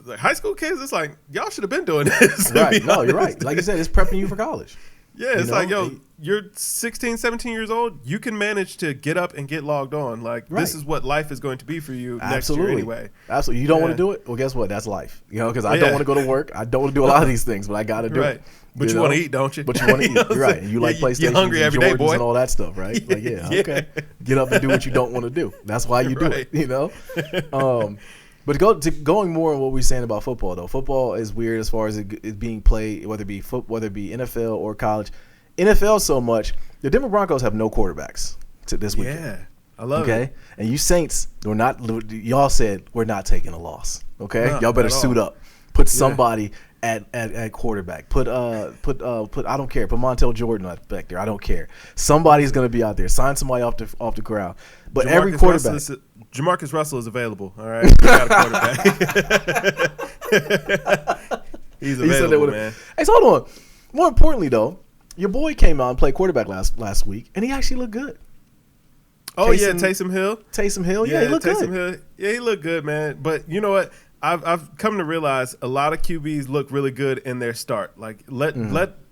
S2: like high school kids, it's like, y'all should have been doing this.
S1: Right. No, you're right. Like you said, it's prepping you for college.
S2: Yeah, it's like, yo, you're 16, 17 years old. You can manage to get up and get logged on. Like, this is what life is going to be for you next year anyway.
S1: Absolutely. You don't want to do it? Well, guess what? That's life. Because I don't want to go to work. I don't want to do a lot of these things, but I got to do it.
S2: But you want to eat, don't you?
S1: But you want to eat. You're right. And you like PlayStation,
S2: you're hungry every day, boy,
S1: and all that stuff, right? Like, okay. Get up and do what you don't want to do. That's why you do it, But going more on what we're saying about football, though. Football is weird as far as it being played, whether it be NFL or college. NFL so much, the Denver Broncos have no quarterbacks this weekend.
S2: Yeah, I love it.
S1: Okay, and you Saints, y'all said we're not taking a loss. Okay, y'all better suit up. Put somebody at quarterback. Put I don't care. Put Montel Jordan back there. I don't care. Somebody's gonna be out there. Sign somebody off the ground. But every quarterback.
S2: Jamarcus Russell is available. All right, we got a quarterback. He's available, man.
S1: Hey, so hold on. More importantly, though, your boy came out and played quarterback last week, and he actually looked good.
S2: Oh, Taysom Hill.
S1: Taysom Hill, he looked good.
S2: Hill. Yeah, he looked good, man. But you know what? I've come to realize a lot of QBs look really good in their start. Like, let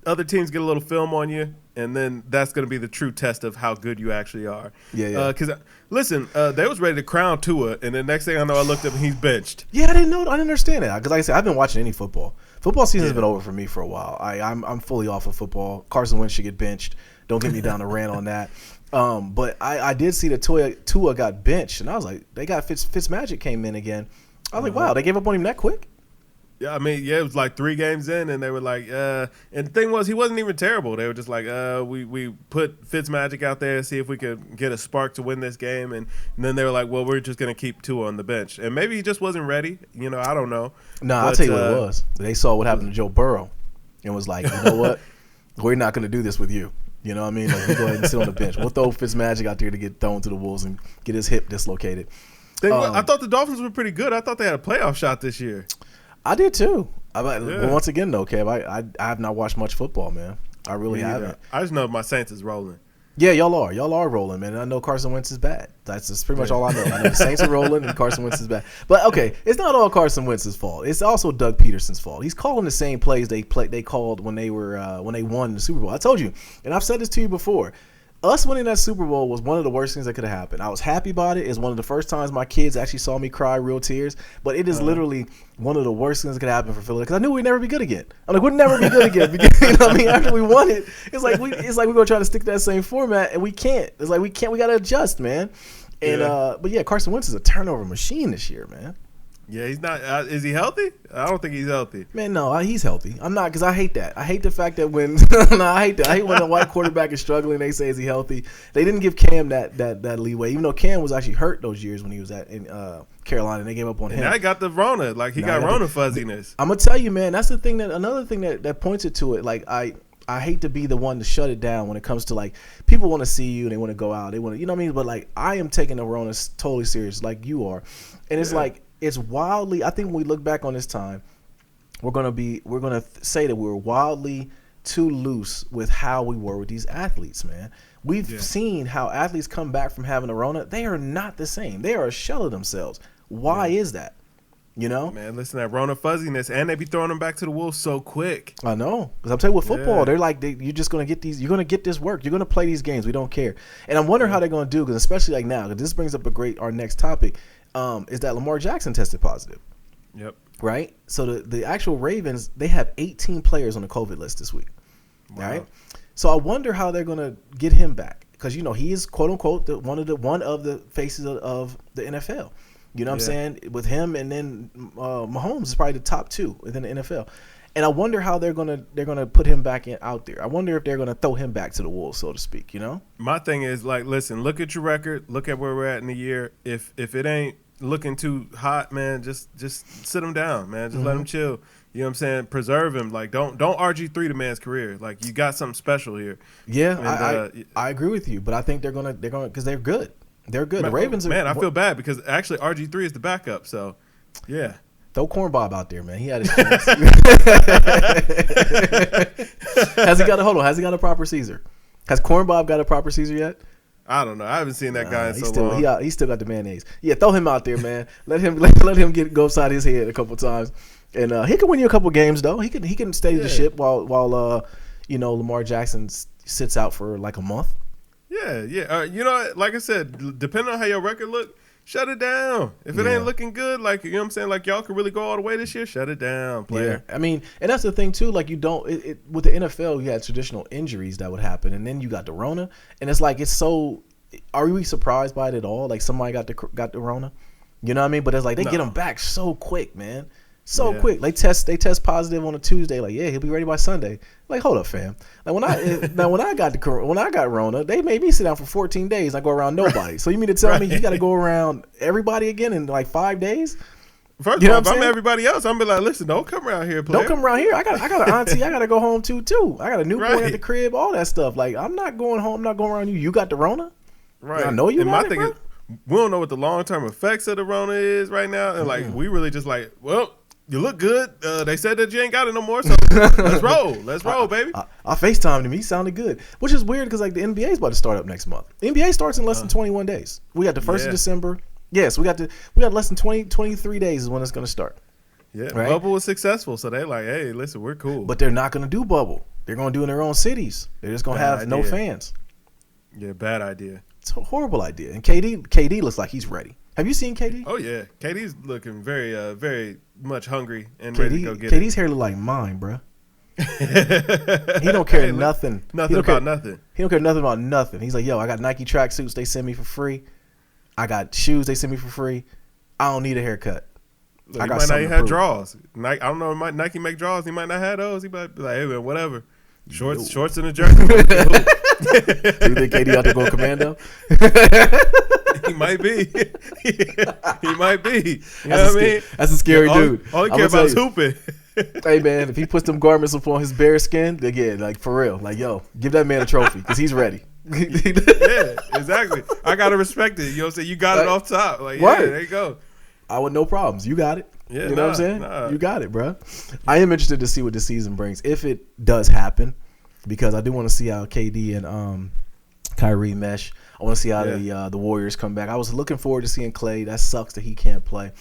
S2: other teams get a little film on you, and then that's going to be the true test of how good you actually are. Yeah. Because listen, they was ready to crown Tua, and the next thing I know, I looked up and he's benched.
S1: Yeah, I didn't understand that. Because like I said, I've been watching any football. Football season's been over for me for a while. I'm fully off of football. Carson Wentz should get benched. Don't get me down the rant on that. But I did see that Tua got benched, and I was like, they got Fitzmagic came in again. I was like, wow, they gave up on him that quick?
S2: Yeah, I mean, it was like 3 games in, and they were like, and the thing was, he wasn't even terrible. They were just like, we put Fitzmagic out there, see if we could get a spark to win this game, and then they were like, well, we're just going to keep Tua on the bench. And maybe he just wasn't ready. I don't know.
S1: I'll tell you what it was. They saw what happened to Joe Burrow and was like, you know what? We're not going to do this with you. You know what I mean? Like, we go ahead and sit on the bench. We'll throw Fitzmagic out there to get thrown to the wolves and get his hip dislocated.
S2: I thought the Dolphins were pretty good. I thought they had a playoff shot this year.
S1: I did too. But once again, though, Kev, I have not watched much football, man. I really haven't.
S2: I just know my Saints is rolling.
S1: Yeah, y'all are rolling, man. And I know Carson Wentz is bad. That's just pretty much all I know. I know the Saints are rolling and Carson Wentz is bad. But okay, it's not all Carson Wentz's fault. It's also Doug Peterson's fault. He's calling the same plays they called when they won the Super Bowl. I told you, and I've said this to you before. Us winning that Super Bowl was one of the worst things that could have happened. I was happy about it. It's one of the first times my kids actually saw me cry real tears. But it is literally one of the worst things that could happen for Philly because I knew we'd never be good again. I'm like, we'd never be good again. Because, you know what I mean? After we won it, it's like we're gonna try to stick to that same format, and we can't. It's like we gotta adjust, man. And but yeah, Carson Wentz is a turnover machine this year, man.
S2: Yeah, he's not. Is he healthy? I don't think he's healthy.
S1: Man, no, he's healthy. I'm not, because I hate that. I hate the fact that when I hate when a white quarterback is struggling, they say, is he healthy? They didn't give Cam that leeway, even though Cam was actually hurt those years when he was in Carolina, and they gave up on him.
S2: And I got the Rona. Like, he got Rona fuzziness.
S1: I'm gonna tell you, man. That's the thing another thing that pointed to it. Like, I hate to be the one to shut it down when it comes to like people want to see you and they want to go out, they want to, you know what I mean? But like I am taking the Rona totally serious, like you are, and it's like it's wildly. I think when we look back on this time, we're gonna say that we were wildly too loose with how we were with these athletes, man. We've seen how athletes come back from having a Rona. They are not the same. They are a shell of themselves. Why is that? You know,
S2: man, listen to that Rona fuzziness, and they be throwing them back to the wolves so quick.
S1: I know, because I'm telling you, with football, they're like, you're just gonna get these. You're gonna get this work. You're gonna play these games. We don't care. And I'm wondering how they're gonna do, because especially like now, because this brings up our next topic, is that Lamar Jackson tested positive.
S2: Yep.
S1: Right. So the actual Ravens, they have 18 players on the COVID list this week.
S2: Wow.
S1: Right. So I wonder how they're gonna get him back, because you know he is quote unquote one of the faces of the NFL. You know what I'm saying? With him, and then Mahomes is probably the top two within the NFL. And I wonder how they're gonna put him back out there. I wonder if they're gonna throw him back to the wolves, so to speak. You know?
S2: My thing is like, listen, look at your record, look at where we're at in the year. If it ain't looking too hot, man, just sit him down, man. Just let him chill. You know what I'm saying? Preserve him. Like don't RG3 the man's career. Like you got something special here.
S1: Yeah, and, I agree with you, but I think they're gonna because they're good. They're good. The Ravens are.
S2: Man, I feel bad because actually RG3 is the backup. So, yeah.
S1: Throw Corn Bob out there, man. He had his chance. Has he got a proper Caesar? Has Corn Bob got a proper Caesar yet?
S2: I don't know. I haven't seen that guy in so long.
S1: He still got the mayonnaise. Yeah, throw him out there, man. Let him go upside his head a couple times, and he can win you a couple games though. He can steady the ship while Lamar Jackson sits out for like a month.
S2: Yeah. You know, like I said, depending on how your record look, shut it down. If it ain't looking good, like, you know what I'm saying, like y'all could really go all the way this year, shut it down, player.
S1: Yeah, I mean, and that's the thing too. Like with the NFL, you had traditional injuries that would happen, and then you got the Rona, and it's like it's so. Are we surprised by it at all? Like somebody got the Rona, you know what I mean? But it's like they get them back so quick, man. So quick. They test positive on a Tuesday. Like, yeah, he'll be ready by Sunday. Like, hold up, fam. Like when I got Rona, they made me sit down for 14 days. I go around nobody. So you mean to tell me you got to go around everybody again in like 5 days?
S2: First of all, if I'm everybody else, I'm be like, listen, don't come around here, player.
S1: Don't come around here. I got an auntie. I got to go home too. I got a newborn at the crib. All that stuff. Like, I'm not going home. I'm not going around you. You got the Rona?
S2: Right.
S1: I know you.
S2: And
S1: got
S2: my
S1: it,
S2: thing
S1: bro.
S2: is, we don't know what the long-term effects of the Rona is right now, and like we really just like, well. You look good. They said that you ain't got it no more, so let's roll. Let's roll, baby.
S1: I FaceTimed him. He sounded good, which is weird because like the NBA is about to start up next month. The NBA starts in less than 21 days. We got the 1st of December. Yes, we got less than 23 days is when it's going to start.
S2: Yeah, right? Bubble was successful, so they're like, hey, listen, we're cool.
S1: But they're not going to do bubble. They're going to do it in their own cities. They're just going to have no fans.
S2: Yeah, bad idea.
S1: It's a horrible idea. And KD looks like he's ready. Have you seen KD?
S2: Oh yeah, KD's looking very, very much hungry and ready to go get
S1: KD's hair look like mine, bro. He don't care nothing.
S2: Nothing about nothing.
S1: He don't care nothing about nothing. He's like, yo, I got Nike tracksuits. They send me for free. I got shoes. They send me for free. I don't need a haircut.
S2: Look, I got might not even have draws. Nike, I don't know. Nike make draws. He might not have those. He might be like, hey man, whatever. Shorts and a jersey. Do you
S1: think KD out there going commando?
S2: He might be. He might be. You know what I mean?
S1: That's a scary dude.
S2: All he cares about is hooping.
S1: Hey man, if he puts them garments upon his bare skin, again, like for real, like yo, give that man a trophy because he's ready.
S2: Yeah, exactly. I gotta respect it. You know what I'm saying? You got it off top. Like, yeah, there you go.
S1: I would no problems. You got it.
S2: Yeah,
S1: you know what I'm saying? You got it, bro. I am interested to see what the season brings if it does happen, because I do want to see how KD and Kyrie mesh. I want to see how the Warriors come back. I was looking forward to seeing Klay. That sucks that he can't play.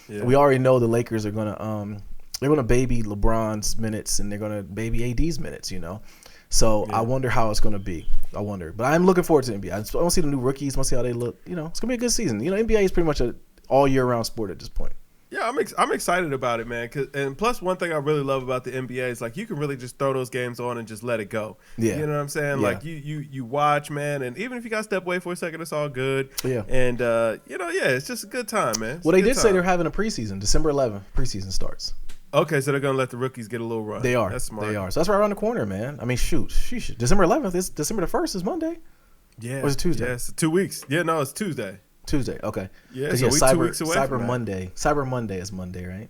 S1: Yeah. We already know the Lakers are gonna they're gonna baby LeBron's minutes and they're gonna baby AD's minutes. You know, so I wonder how it's gonna be. I wonder, but I'm looking forward to the NBA. I want to see the new rookies. I want to see how they look. You know, it's gonna be a good season. You know, NBA is pretty much a all year round sport at this point.
S2: Yeah, I'm excited about it, man. And plus, one thing I really love about the NBA is like you can really just throw those games on and just let it go. Yeah, you know what I'm saying? Yeah. Like you watch, man, and even if you got to step away for a second, it's all good. Yeah, and it's just a good time, man.
S1: Well, they did say they're having a preseason. December 11th, preseason starts.
S2: Okay, so they're gonna let the rookies get a little run.
S1: They are. That's smart. They are. So that's right around the corner, man. I mean, shoot. December 11th is December the 1st is Monday.
S2: Yeah,
S1: or is it Tuesday?
S2: Yeah, it's 2 weeks. Yeah, no, it's Tuesday.
S1: Tuesday, okay.
S2: Yeah, so we 2 weeks away
S1: Cyber Monday. Cyber Monday is Monday, right?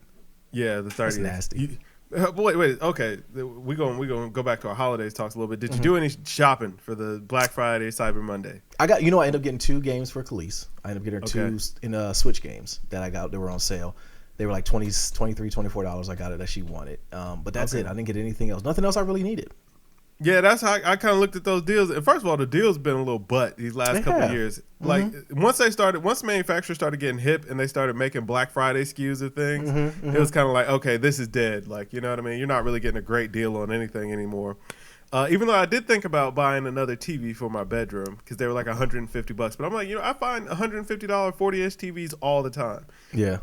S2: Yeah, the 30th.
S1: That's nasty.
S2: Wait. Okay, we gonna go back to our holidays talks a little bit. Did you do any shopping for the Black Friday, Cyber Monday?
S1: I ended up getting 2 games for Khalees. I ended up getting 2 in Switch games that I got. They were on sale. They were like $23, $24. I got it that she wanted. But that's it. I didn't get anything else. Nothing else I really needed.
S2: Yeah, that's how I kind of looked at those deals. And first of all, the deals been a little butt these last couple of years. Like once manufacturers started getting hip and they started making Black Friday SKUs of things, it was kind of like, okay, this is dead. Like, you know what I mean? You're not really getting a great deal on anything anymore. Even though I did think about buying another TV for my bedroom because they were like $150, but I'm like, I find $150 40-inch TVs all the time.
S1: Yeah.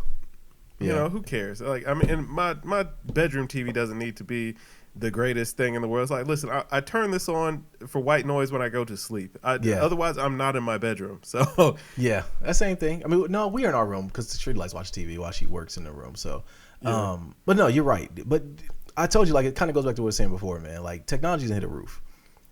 S2: You know, who cares? Like, I mean, and my bedroom TV doesn't need to be the greatest thing in the world. It's like, listen, I turn this on for white noise when I go to sleep. Otherwise, I'm not in my bedroom. So
S1: yeah, that same thing. I mean, no, we're in our room because she likes to watch TV while she works in the room. So, but no, you're right. But I told you, like, it kind of goes back to what I was saying before, man. Like, technology's hit a roof.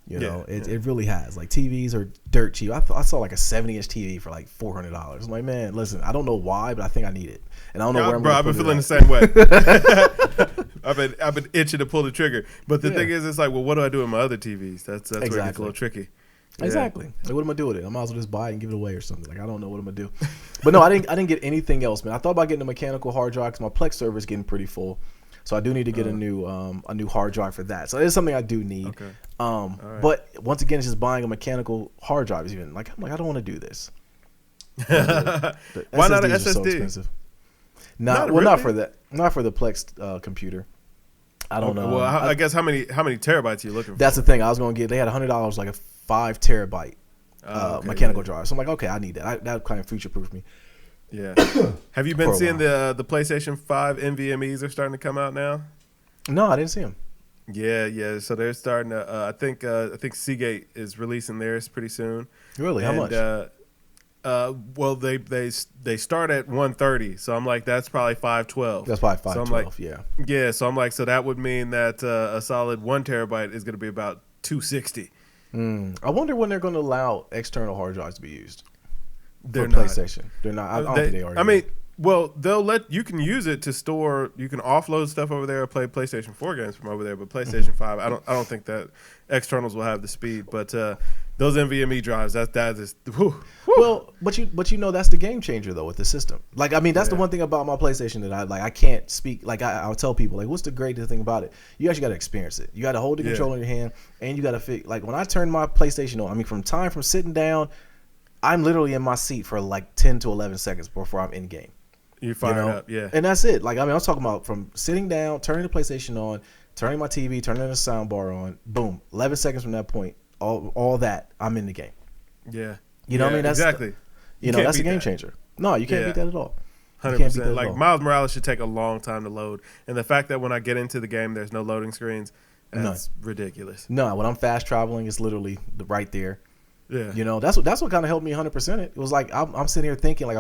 S1: You know, it really has. Like, TVs are dirt cheap. I saw like a 70-inch TV for like $400. I'm like, man, listen, I don't know why, but I think I need it, and I don't know where I'm.
S2: Bro, I've been feeling the same way. I've been itching to pull the trigger, but the thing is, it's like, well, what do I do with my other TVs? That's where it gets a little tricky.
S1: Exactly. Like, what am I do with it? I might as well just buy it and give it away or something. Like, I don't know what I'm gonna do. But no, I didn't get anything else, man. I thought about getting a mechanical hard drive because my Plex server is getting pretty full. So I do need to get a new hard drive for that. So it is something I do need.
S2: Okay.
S1: Right. But once again, it's just buying a mechanical hard drive is even like, I'm like, I don't want to do this.
S2: Why not an SSD?
S1: So expensive. Not for that. Not for the Plex computer. I don't know.
S2: Well, I guess how many terabytes are you looking for?
S1: That's the thing. I was going to get. They had $100 like a 5 terabyte mechanical drive. So I'm like, okay, I need that. That kind of future proof me.
S2: Yeah. Have you been seeing the PlayStation 5 NVMe's are starting to come out now?
S1: No, I didn't see them.
S2: Yeah. So they're starting to. I think Seagate is releasing theirs pretty soon.
S1: Really? How much?
S2: Well, they start at 130. So I'm like, that's probably 512.
S1: That's probably 512.
S2: So yeah. So I'm like, so that would mean that a solid 1 terabyte is going to be about 260.
S1: I wonder when they're going to allow external hard drives to be used.
S2: They're
S1: not. PlayStation. They're not. I don't think they are.
S2: I mean, well, they'll let you can use it to store. You can offload stuff over there or play PlayStation 4 games from over there. But PlayStation 5, I don't think that externals will have the speed. But those NVMe drives, that is. Whew.
S1: Well, but you know that's the game changer though with the system. Like, I mean, that's the one thing about my PlayStation that I can't speak. Like, I'll tell people, like, what's the greatest thing about it? You actually got to experience it. You got to hold the controller in your hand, and you got to like when I turn my PlayStation on. I mean, from sitting down, I'm literally in my seat for like 10 to 11 seconds before I'm in game.
S2: You fire up, yeah.
S1: And that's it. Like, I mean, I was talking about from sitting down, turning the PlayStation on, turning my TV, turning the sound bar on, boom, 11 seconds from that point, all that, I'm in the game.
S2: Yeah.
S1: You know what I mean? That's
S2: exactly.
S1: That's a game changer. No, you can't beat that at all.
S2: 100%. Like, Miles Morales should take a long time to load. And the fact that when I get into the game, there's no loading screens, that's ridiculous. No,
S1: when I'm fast traveling, it's literally right there.
S2: Yeah.
S1: You know, that's what kind of helped me 100%. It was like I'm sitting here thinking, like,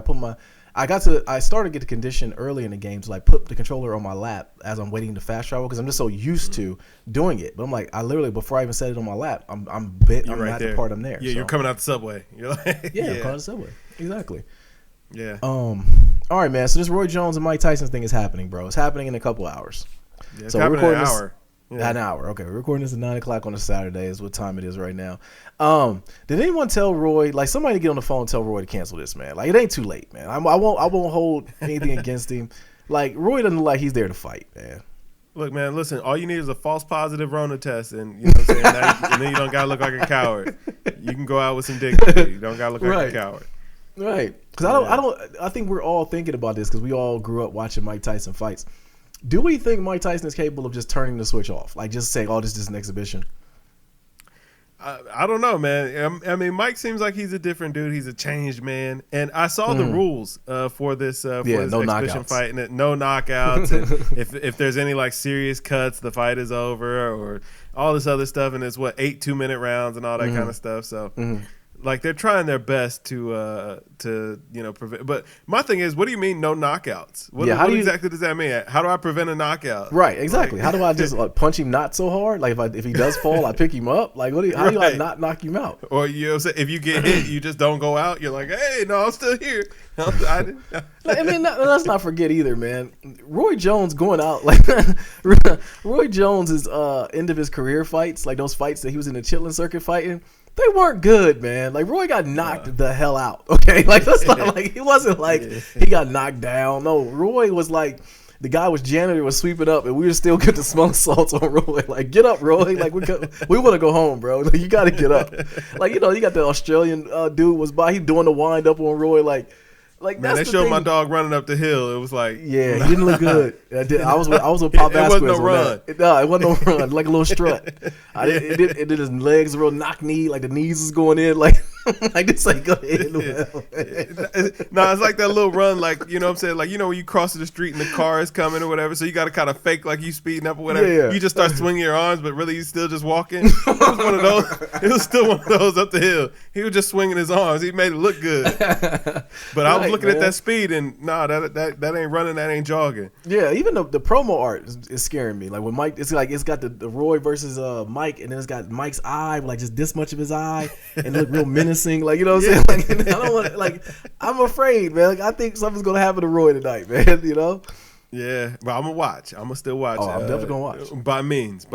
S1: I started to get the condition early in the game to like put the controller on my lap as I'm waiting to fast travel because I'm just so used to doing it. But I'm like, I literally, before I even set it on my lap, I'm right at the part I'm there.
S2: Yeah, so. You're coming out the subway. You're like,
S1: I'm coming out the subway. Exactly.
S2: Yeah.
S1: All right, man. So this Roy Jones and Mike Tyson thing is happening, bro. It's happening in a couple hours.
S2: Yeah, it's happening in an hour.
S1: Yeah. An hour. Okay, we're recording this at 9 o'clock on a Saturday is what time it is right now. Did anyone tell Roy, like somebody get on the phone and tell Roy to cancel this, man? Like, it ain't too late, man. I won't hold anything against him. Like, Roy doesn't look like he's there to fight, man.
S2: Look, man, listen, all you need is a false positive Rona test, and you know what I'm saying? And then you don't gotta look like a coward. You can go out with some dignity. You don't gotta look like a coward.
S1: Right. Because I think we're all thinking about this because we all grew up watching Mike Tyson fights. Do we think Mike Tyson is capable of just turning the switch off? Like, just saying, this is an exhibition?
S2: I don't know, man. I mean, Mike seems like he's a different dude. He's a changed man. And I saw the rules for this
S1: no
S2: exhibition
S1: knockouts.
S2: fight. And no knockouts. And if there's any, like, serious cuts, the fight is over. Or all this other stuff. And it's, 8 2-minute rounds and all that kind of stuff. So, like they're trying their best to prevent. But my thing is, what do you mean no knockouts? What exactly does that mean? How do I prevent a knockout?
S1: Right, exactly. How do I just punch him not so hard? Like if he does fall, I pick him up. Like how do I not knock him out?
S2: Or if you get hit, you just don't go out. You're like, hey, no, I'm still here.
S1: Let's not forget either, man. Roy Jones going out like Roy Jones' end of his career fights, like those fights that he was in the Chitlin circuit fighting. They weren't good, man. Like Roy got knocked the hell out. Okay, like that's not like it wasn't like he got knocked down. No, Roy was like the guy was janitor was sweeping up, and we were still getting the smelling salts on Roy. Like, get up, Roy. Like we want to go home, bro. Like, you got to get up. Like you got the Australian dude was by. He doing the wind up on Roy. Like
S2: man,
S1: that's
S2: they showed my dog running up the hill. It was like,
S1: yeah, he didn't look good. I was with Pop Vasquez. It wasn't no run. No, it wasn't no run. Like a little strut. It did his legs real knock knee. Like the knees was going in. Like this ain't go ahead.
S2: No, it's like that little run. Like you know what I'm saying. Like when you cross the street and the car is coming or whatever. So you got to kind of fake like you speeding up or whatever.
S1: Yeah.
S2: You just start swinging your arms, but really you still just walking. It was one of those. It was still one of those up the hill. He was just swinging his arms. He made it look good. But I was looking at that speed and that ain't running. That ain't jogging.
S1: Yeah, even the promo art is scaring me. Like when Mike, it's got the Roy versus Mike, and then it's got Mike's eye, like just this much of his eye, and look real menacing. Like you know what I'm saying? Like I don't want like I'm afraid, man. Like I think something's gonna happen to Roy tonight, man. You know?
S2: Yeah, but I'm gonna watch. I'm gonna still watch.
S1: Oh, I'm definitely gonna watch.
S2: By means.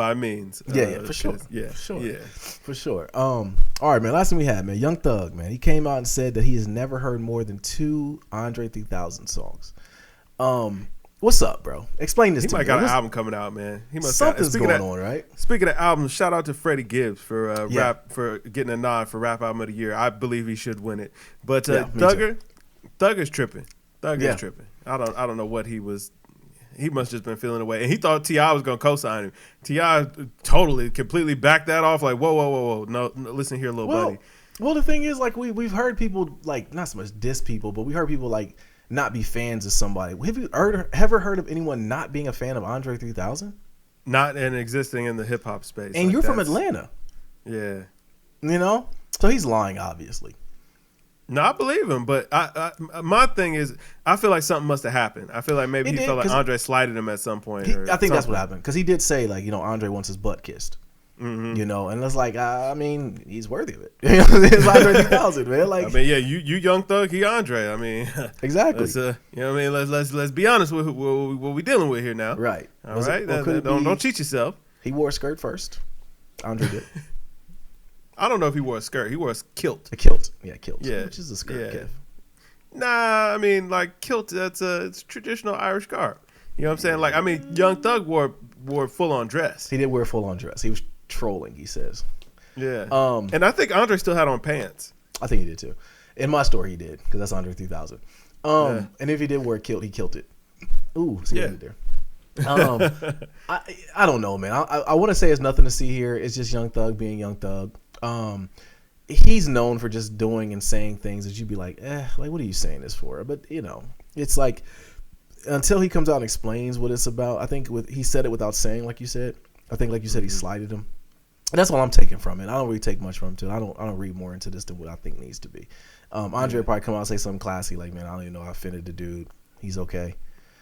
S1: Yeah, for sure.
S2: Yeah,
S1: for sure.
S2: Yeah,
S1: for sure. All right, man. Last thing we had, man. Young Thug, man. He came out and said that he has never heard more than 2 Andre 3000 songs. What's up, bro? Explain this to me.
S2: He might got an album coming out, man. He must
S1: something's going on, right?
S2: Speaking of albums, shout out to Freddie Gibbs for rap for getting a nod for Rap Album of the Year. I believe he should win it. But Thugger's tripping. Thugger's tripping. I don't know what he was. He must have just been feeling away, and he thought T.I. was gonna co-sign him. T.I. completely backed that off. Like whoa, no, listen here, little buddy.
S1: Well, the thing is, like we've heard people like not so much diss people, but we heard people like not be fans of somebody. Have you ever heard of anyone not being a fan of Andre 3000?
S2: Not in existing in the hip hop space.
S1: And like you're from Atlanta.
S2: Yeah.
S1: You know? So he's lying, obviously.
S2: No, I believe him, but my thing is, I feel like something must have happened. I feel like maybe he felt like Andre slighted him at some point.
S1: I think that's what happened, because he did say, like, Andre wants his butt kissed. Mm-hmm. And it's like, I mean, he's worthy of it. It's Andre 3000, man. Like,
S2: I mean, yeah, you Young Thug, he Andre. I mean,
S1: exactly.
S2: Let's be honest with what we dealing with here now.
S1: Right.
S2: All right. Don't cheat yourself.
S1: He wore a skirt first. Andre did.
S2: I don't know if he wore a skirt. He wore a kilt.
S1: A kilt. Yeah, kilt.
S2: Yeah.
S1: Which is a skirt, Kev.
S2: Nah, I mean, like, kilt, it's traditional Irish garb. You know what I'm saying? Like, I mean, Young Thug wore full-on dress.
S1: He did wear full-on dress. He was trolling, he says.
S2: Yeah. And I think Andre still had on pants.
S1: I think he did, too. In my story, he did, because that's Andre 3000. And if he did wear a kilt, he kilted it. Ooh, see what he did there. I don't know, man. I want to say it's nothing to see here. It's just Young Thug being Young Thug. He's known for just doing and saying things that you'd be like, like, what are you saying this for? But, it's like, until he comes out and explains what it's about, I think he said it without saying, like you said. I think, like you said, he slighted him. And that's all I'm taking from it. I don't really take much from it, too. I don't read more into this than what I think needs to be. Andre probably come out and say something classy, like, man, I don't even know I offended the dude. He's okay.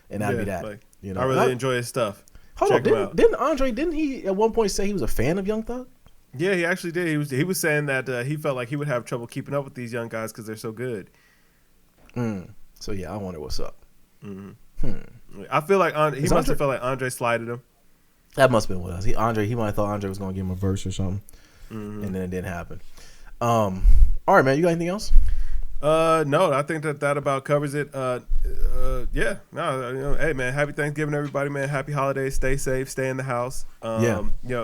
S1: And that'd be that.
S2: Like, I really enjoy his stuff.
S1: Hold on, didn't he at one point say he was a fan of Young Thug?
S2: Yeah, he actually did. He was saying that he felt like he would have trouble keeping up with these young guys because they're so good.
S1: So yeah, I wonder what's up.
S2: I feel like he must have felt like Andre slighted him.
S1: That must have been what it was. He might have thought Andre was going to give him a verse or something, and then it didn't happen. All right, man. You got anything else?
S2: No, I think that about covers it. Yeah. No, hey man, happy Thanksgiving, everybody, man. Happy holidays. Stay safe. Stay in the house.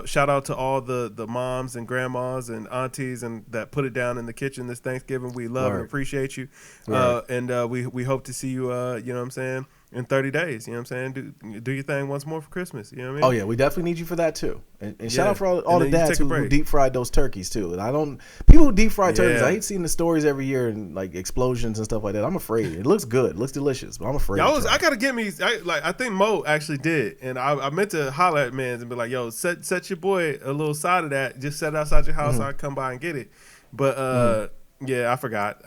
S2: Shout out to all the moms and grandmas and aunties and that put it down in the kitchen this Thanksgiving. We love and appreciate you. And we hope to see you. You know what I'm saying? In 30 days, you know what I'm saying? Do your thing once more for Christmas, you know what I mean?
S1: Oh, yeah, we definitely need you for that, too. And shout out for all the dads who deep fried those turkeys, too. And people who deep fry turkeys, I hate seeing the stories every year and, like, explosions and stuff like that. I'm afraid. It looks good. It looks delicious, but I'm afraid.
S2: I got to get me, I think Mo actually did. And I meant to holler at Mans and be like, yo, set your boy a little side of that. Just set it outside your house so I can come by and get it. But Yeah, I forgot.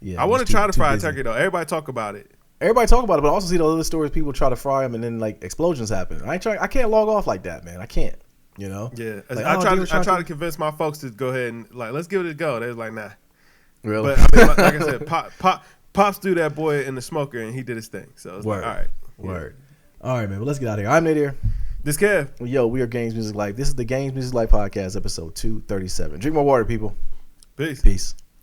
S1: Yeah,
S2: I want to try to fry a turkey though. Everybody talk about it.
S1: Everybody talk about it, but I also see those other stories. People try to fry them, and then like explosions happen. I can't log off like that, man. I can't. You know.
S2: Yeah,
S1: like,
S2: I try to convince my folks to go ahead and like let's give it a go. They're like, nah.
S1: Really?
S2: But I mean, like I said, Pops threw that boy in the smoker and he did his thing. So it's like, all right,
S1: word. All right, man. Well, let's get out of here. I'm Nate here.
S2: This Kev.
S1: Yo, we are Games Music Life. This is the Games Music Life podcast, episode 237. Drink more water, people.
S2: Peace.
S1: Peace.